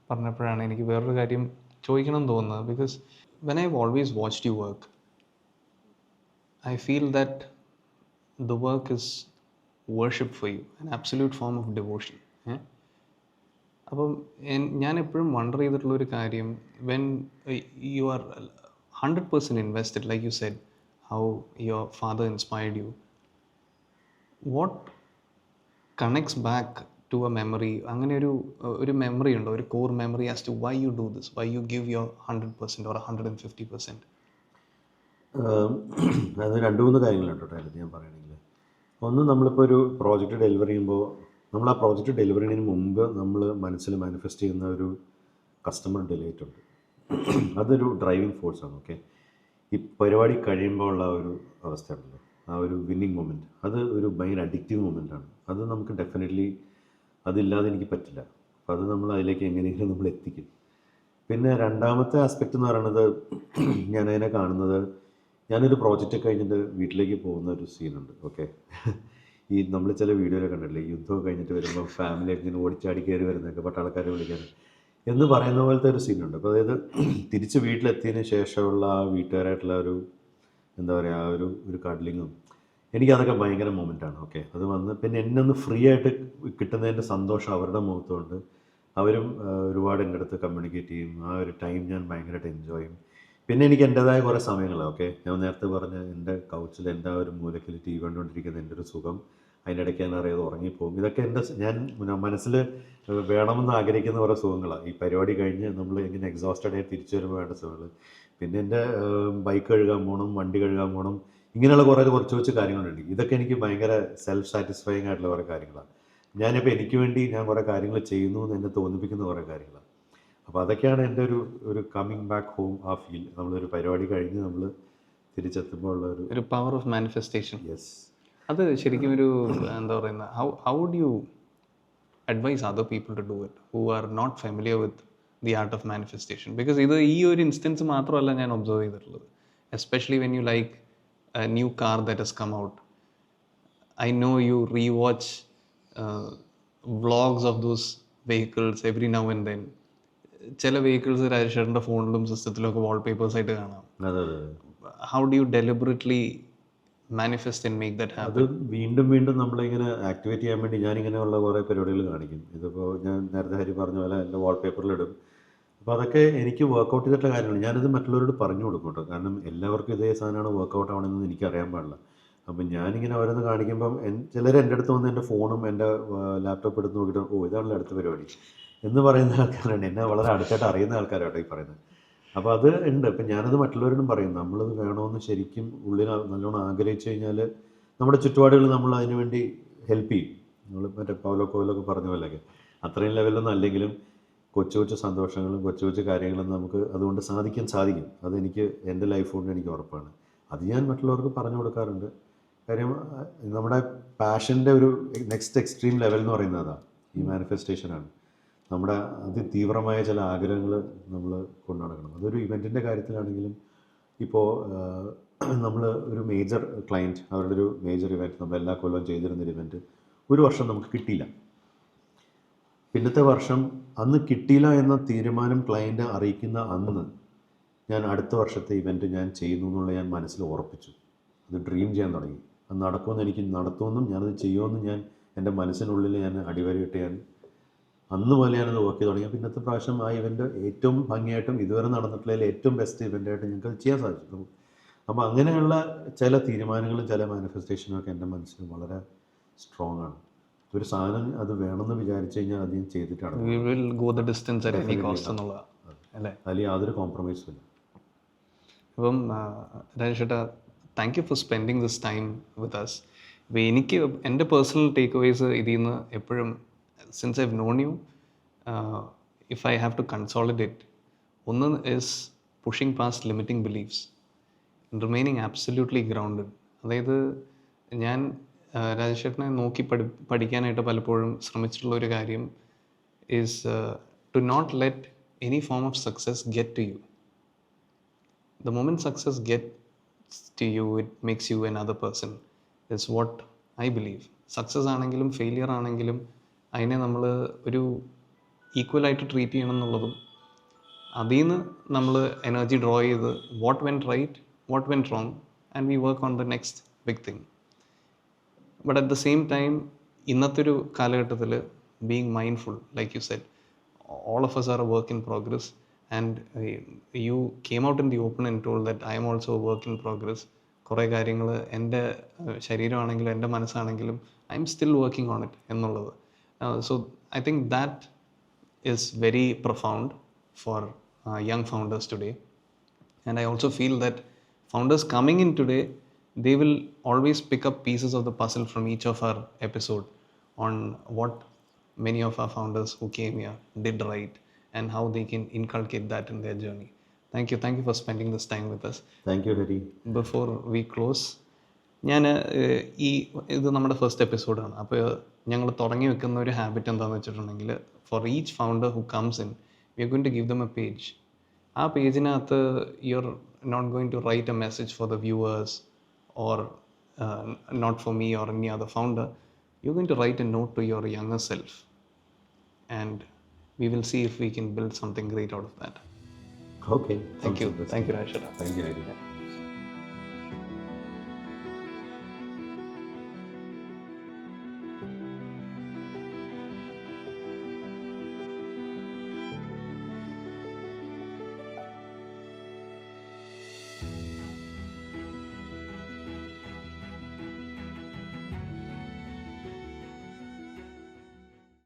പറഞ്ഞപ്പോഴാണ് എനിക്ക് വേറൊരു കാര്യം ചോദിക്കണം എന്ന് തോന്നുന്നത്. Because when I have always watched you work, I feel that the work is worship for you, an absolute form of devotion. അപ്പം ഞാൻ എപ്പോഴും വണ്ടർ ചെയ്തിട്ടുള്ളൊരു കാര്യം, when you are 100% invested, like you said, how your father inspired you, what connects back to a memory? അങ്ങനെ ഒരു memory ഉണ്ടോ, ഒരു core memory as to why you do this, why you give your 100% or 150%? അത് 2-3 കാര്യങ്ങളുണ്ട് കേട്ടോ അതിൽ ഞാൻ പറയുകയാണെങ്കിൽ. ഒന്ന്, നമ്മളിപ്പോൾ ഒരു പ്രോജക്റ്റ് ഡെലിവർ ചെയ്യുമ്പോൾ നമ്മൾ ആ പ്രോജക്റ്റ് ഡെലിവർ ചെയ്യുന്നതിന് മുമ്പ് നമ്മൾ മനസ്സിൽ മാനിഫെസ്റ്റ് ചെയ്യുന്ന ഒരു കസ്റ്റമർ ഡിലൈറ്റ് ഉണ്ട്. അതൊരു ഡ്രൈവിംഗ് ഫോഴ്സാണ്. ഓക്കെ, ഈ പരിപാടി കഴിയുമ്പോൾ ഉള്ള ഒരു അവസ്ഥയുണ്ടല്ലോ, ആ ഒരു വിന്നിങ് മൊമെൻറ്റ്, അത് ഒരു ഭയങ്കര അഡിക്റ്റീവ് മൊമെൻറ്റാണ്. അത് നമുക്ക് ഡെഫിനറ്റ്ലി അതില്ലാതെ എനിക്ക് പറ്റില്ല. അപ്പോൾ അത് നമ്മൾ അതിലേക്ക് എങ്ങനെയെങ്കിലും നമ്മൾ എത്തിക്കും. പിന്നെ രണ്ടാമത്തെ ആസ്പെക്റ്റ് എന്ന് പറയുന്നത്, ഞാനതിനെ കാണുന്നത്, ഞാനൊരു പ്രോജക്റ്റ് കഴിഞ്ഞിട്ട് വീട്ടിലേക്ക് പോകുന്ന ഒരു സീനുണ്ട്. ഓക്കെ, ഈ നമ്മൾ ചില വീഡിയോയിൽ കണ്ടിട്ടില്ലേ, യുദ്ധമൊക്കെ കഴിഞ്ഞിട്ട് വരുമ്പോൾ ഫാമിലിയൊക്കെ ഇങ്ങനെ ഓടിച്ചാടി കയറി വരുന്നതൊക്കെ, പട്ടാളക്കാരെ വിളിക്കാൻ എന്ന് പറയുന്ന പോലത്തെ ഒരു സീനുണ്ട്. അപ്പോൾ അതായത് തിരിച്ച് വീട്ടിലെത്തിയതിന് ശേഷമുള്ള ആ വീട്ടുകാരായിട്ടുള്ള ഒരു എന്താ പറയുക, ആ ഒരു കഡ്ലിങ്ങും, എനിക്കതൊക്കെ ഭയങ്കര മൊമെൻറ്റാണ്. ഓക്കെ, അത് വന്ന് പിന്നെ എന്നെ ഒന്ന് ഫ്രീ ആയിട്ട് കിട്ടുന്നതിൻ്റെ സന്തോഷം അവരുടെ മുഖത്തുകൊണ്ട്, അവരും ഒരുപാട് എൻ്റെ അടുത്ത് കമ്മ്യൂണിക്കേറ്റ് ചെയ്യും. ആ ഒരു ടൈം ഞാൻ ഭയങ്കരമായിട്ട് എൻജോയ് ചെയ്യും. പിന്നെ എനിക്ക് എൻ്റേതായ കുറേ സമയങ്ങൾ, ഓക്കെ, ഞാൻ നേരത്തെ പറഞ്ഞ എൻ്റെ കൗച്ചിൽ എൻ്റെ ആ ഒരു മൂലക്കിൽ ടി വി കണ്ടുകൊണ്ടിരിക്കുന്ന എൻ്റെ ഒരു സുഖം, അതിൻ്റെ ഇടയ്ക്ക് ഞാൻ അറിയാതെ ഉറങ്ങിപ്പോകും. ഇതൊക്കെ ഞാൻ മനസ്സിൽ വേണമെന്ന് ആഗ്രഹിക്കുന്ന കുറേ സുഖങ്ങളാണ്. ഈ പരിപാടി കഴിഞ്ഞ് നമ്മൾ എങ്ങനെ എക്സോസ്റ്റഡ് ആയി തിരിച്ചു വരുമ്പോൾ വേണ്ട സുഖങ്ങൾ. പിന്നെ എൻ്റെ ബൈക്ക് കഴുകാൻ പോകണം, വണ്ടി കഴുകാൻ പോകണം, ഇങ്ങനെയുള്ള കുറച്ച് കാര്യങ്ങളുണ്ട്. ഇതൊക്കെ എനിക്ക് ഭയങ്കര സെൽഫ് സാറ്റിസ്ഫൈങ് ആയിട്ടുള്ള കുറേ കാര്യങ്ങളാണ്. ഞാനിപ്പോൾ എനിക്ക് വേണ്ടി ഞാൻ കുറേ കാര്യങ്ങൾ ചെയ്യുന്നു എന്ന് എന്നെ തോന്നിപ്പിക്കുന്ന കുറേ കാര്യങ്ങളാണ്. അപ്പോൾ അതൊക്കെയാണ് എൻ്റെ ഒരു കമ്മിങ് ബാക്ക് ഹോം, ആ ഫീൽ. നമ്മളൊരു പരിപാടി കഴിഞ്ഞ് നമ്മൾ തിരിച്ചെത്തുമ്പോൾ ഉള്ള ഒരു പവർ ഓഫ് മാനിഫെസ്റ്റേഷൻ. യെസ്. അത് ശരിക്കും ഒരു എന്താ പറയുന്നത്, how would you advise other people to do it who are not familiar with the art of manifestation? Because ഇത് ഈ ഒരു ഇൻസ്റ്റൻസ് മാത്രമല്ല ഞാൻ ഒബ്സർവ് ചെയ്തിട്ടുള്ളത്. Especially when you like a new car that has come out, I know you rewatch vlogs of those vehicles every now and then. ചില vehicles രാജേഷേട്ടൻ്റെ ഫോണിലും സിസ്റ്റത്തിലും ഒക്കെ വാൾപേപ്പേഴ്സ് ആയിട്ട് കാണാം. How do you deliberately manifest and make that happen? അത് വീണ്ടും നമ്മളിങ്ങനെ ആക്ടിവേറ്റ് ചെയ്യാൻ വേണ്ടി ഞാനിങ്ങനെയുള്ള കുറേ പരിപാടികൾ കാണിക്കും. ഇതിപ്പോൾ ഞാൻ നേരത്തെ ഹരി പറഞ്ഞ പോലെ എൻ്റെ വാൾപേപ്പറിലിടും. അപ്പോൾ അതൊക്കെ എനിക്ക് വർക്കൗട്ട് ചെയ്തിട്ടുള്ള കാര്യങ്ങൾ ഞാനത് മറ്റുള്ളവരോട് പറഞ്ഞു കൊടുക്കും കേട്ടോ. കാരണം എല്ലാവർക്കും ഇതേ സാധനമാണ് വർക്കൗട്ട് ആവണമെന്ന് എനിക്കറിയാൻ പാടില്ല. അപ്പം ഞാനിങ്ങനെ ഓരോന്ന് കാണിക്കുമ്പം ചിലർ എൻ്റെ അടുത്ത് വന്ന് എൻ്റെ ഫോണും എൻ്റെ ലാപ്ടോപ്പ് എടുത്ത് നോക്കിയിട്ട്, ഓ ഇതാണല്ലോ അടുത്ത പരിപാടി എന്ന് പറയുന്ന ആൾക്കാരുണ്ട്. എന്നെ വളരെ അടുത്തായിട്ട് അറിയുന്ന ആൾക്കാരാട്ടോ ഈ പറയുന്നത്. അപ്പോൾ അത് ഉണ്ട്. അപ്പം ഞാനത് മറ്റുള്ളവരോടും പറയും, നമ്മളത് വേണമെന്ന് ശരിക്കും ഉള്ളിൽ നല്ലോണം ആഗ്രഹിച്ചു കഴിഞ്ഞാൽ നമ്മുടെ ചുറ്റുപാടുകൾ നമ്മൾ അതിനു വേണ്ടി ഹെൽപ്പ് ചെയ്യും. നമ്മൾ മറ്റേ പൗലോ കോയിലൊക്കെ പറഞ്ഞ പോലെയൊക്കെ അത്രയും ലെവലൊന്നും അല്ലെങ്കിലും കൊച്ചു സന്തോഷങ്ങളും കൊച്ചു കാര്യങ്ങളും നമുക്ക് അതുകൊണ്ട് സാധിക്കും. അതെനിക്ക് എൻ്റെ ലൈഫ് കൊണ്ട് എനിക്ക് ഉറപ്പാണ്. അത് ഞാൻ മറ്റുള്ളവർക്ക് പറഞ്ഞു കൊടുക്കാറുണ്ട്. കാര്യം നമ്മുടെ പാഷൻ്റെ ഒരു നെക്സ്റ്റ് എക്സ്ട്രീം ലെവൽ എന്ന് പറയുന്നത് അതാണ്, ഈ മാനിഫെസ്റ്റേഷനാണ്. നമ്മുടെ അതിതീവ്രമായ ചില ആഗ്രഹങ്ങൾ നമ്മൾ കൊണ്ടു നടക്കണം. അതൊരു ഇവൻറ്റിൻ്റെ കാര്യത്തിലാണെങ്കിലും, ഇപ്പോൾ നമ്മൾ ഒരു മേജർ ക്ലയൻറ്റ്, അവരുടെ ഒരു മേജർ ഇവൻറ്റ് നമ്മൾ എല്ലാ കൊല്ലവും ചെയ്തിരുന്നൊരു ഇവൻറ്റ് ഒരു വർഷം നമുക്ക് കിട്ടിയില്ല. പിന്നത്തെ വർഷം അന്ന് കിട്ടിയില്ല എന്ന തീരുമാനം ക്ലയൻറ്റ് അറിയിക്കുന്ന അന്ന് ഞാൻ അടുത്ത വർഷത്തെ ഇവൻറ്റ് ഞാൻ ചെയ്യുന്നു എന്നുള്ളത് ഞാൻ മനസ്സിൽ ഉറപ്പിച്ചു. അത് ഡ്രീം ചെയ്യാൻ തുടങ്ങി. അത് നടത്തുമെന്നും ഞാനത് ചെയ്യുമെന്നും ഞാൻ എൻ്റെ മനസ്സിനുള്ളിൽ ഞാൻ അടിവരയിട്ട് ഞാൻ അന്ന് പോലെ ഞാനത് വർക്ക് ചെയ്ത് തുടങ്ങി. പിന്നത്തെ പ്രാവശ്യം ആ ഇവൻറ്റ് ഏറ്റവും ഭംഗിയായിട്ടും ഇതുവരെ നടന്നിട്ടുള്ളതിൽ ഏറ്റവും ബെസ്റ്റ് ഇവൻ്റായിട്ട് ഞങ്ങൾക്കത് ചെയ്യാൻ സാധിച്ചു. അപ്പോൾ അങ്ങനെയുള്ള ചില തീരുമാനങ്ങളും ചില മാനിഫെസ്റ്റേഷനും ഒക്കെ എൻ്റെ മനസ്സിൽ വളരെ സ്ട്രോങ് ആണ്. ഒരു സാധനം അത് വേണമെന്ന് വിചാരിച്ചു കഴിഞ്ഞാൽ അത് ഞാൻ ചെയ്തിട്ടാണ്. അതിൽ യാതൊരു കോംപ്രമൈസും ഇല്ല. അപ്പം രാജേഷേട്ടാ, thank you for spending this time with us. അപ്പോൾ എനിക്ക് എൻ്റെ പേഴ്സണൽ ടേക്ക് അവേസ് ഇതിൽ നിന്ന് എപ്പോഴും, since I have known you, if I have to consolidate, one is pushing past limiting beliefs and remaining absolutely grounded. അതായത് ഞാൻ രാജേഷേട്ടനെ നോക്കി പഠിക്കാനായിട്ട് പലപ്പോഴും ശ്രമിച്ചിട്ടുള്ള ഒരു കാര്യം is to not let any form of success get to you. The moment success gets to you, it makes you another person. That's what I believe. Success ആണെങ്കിലും failure ആണെങ്കിലും അതിനെ നമ്മൾ ഒരു ഈക്വലായിട്ട് ട്രീറ്റ് ചെയ്യണം എന്നുള്ളതും അതിൽ നിന്ന് നമ്മൾ എനർജി ഡ്രോ ചെയ്ത് what went right, what went wrong, and we work on the next big thing. But at the same time ഇന്നത്തെ ഒരു കാലഘട്ടത്തിൽ being mindful, like you said, all of us are a work in progress, and you came out in the open and told that I am also a work in progress. കുറേ കാര്യങ്ങൾ എൻ്റെ ശരീരമാണെങ്കിലും എൻ്റെ മനസ്സാണെങ്കിലും I am still working on it എന്നുള്ളത്. So I think that is very profound for young founders today. And I also feel that founders coming in today, they will always pick up pieces of the puzzle from each of our episode on what many of our founders who came here did right and how they can inculcate that in their journey. Thank you for spending this time with us. Thank you Hari. Before we close, ഞാൻ ഇത് നമ്മുടെ first എപ്പിസോഡാണ്. അപ്പോൾ ഞങ്ങൾ തുടങ്ങി വെക്കുന്ന ഒരു habit എന്താണെന്ന് വെച്ചിട്ടുണ്ടെങ്കിൽ, for each founder who comes in, we are going to give them a page. ആ പേജിനകത്ത് you are not going to write a message for the viewers or not for me or any other founder. You're going to write a note to your younger self, and we will see if we can build something great out of that. Okay. Thank you, Rajeshwara. Thank you, Hadi.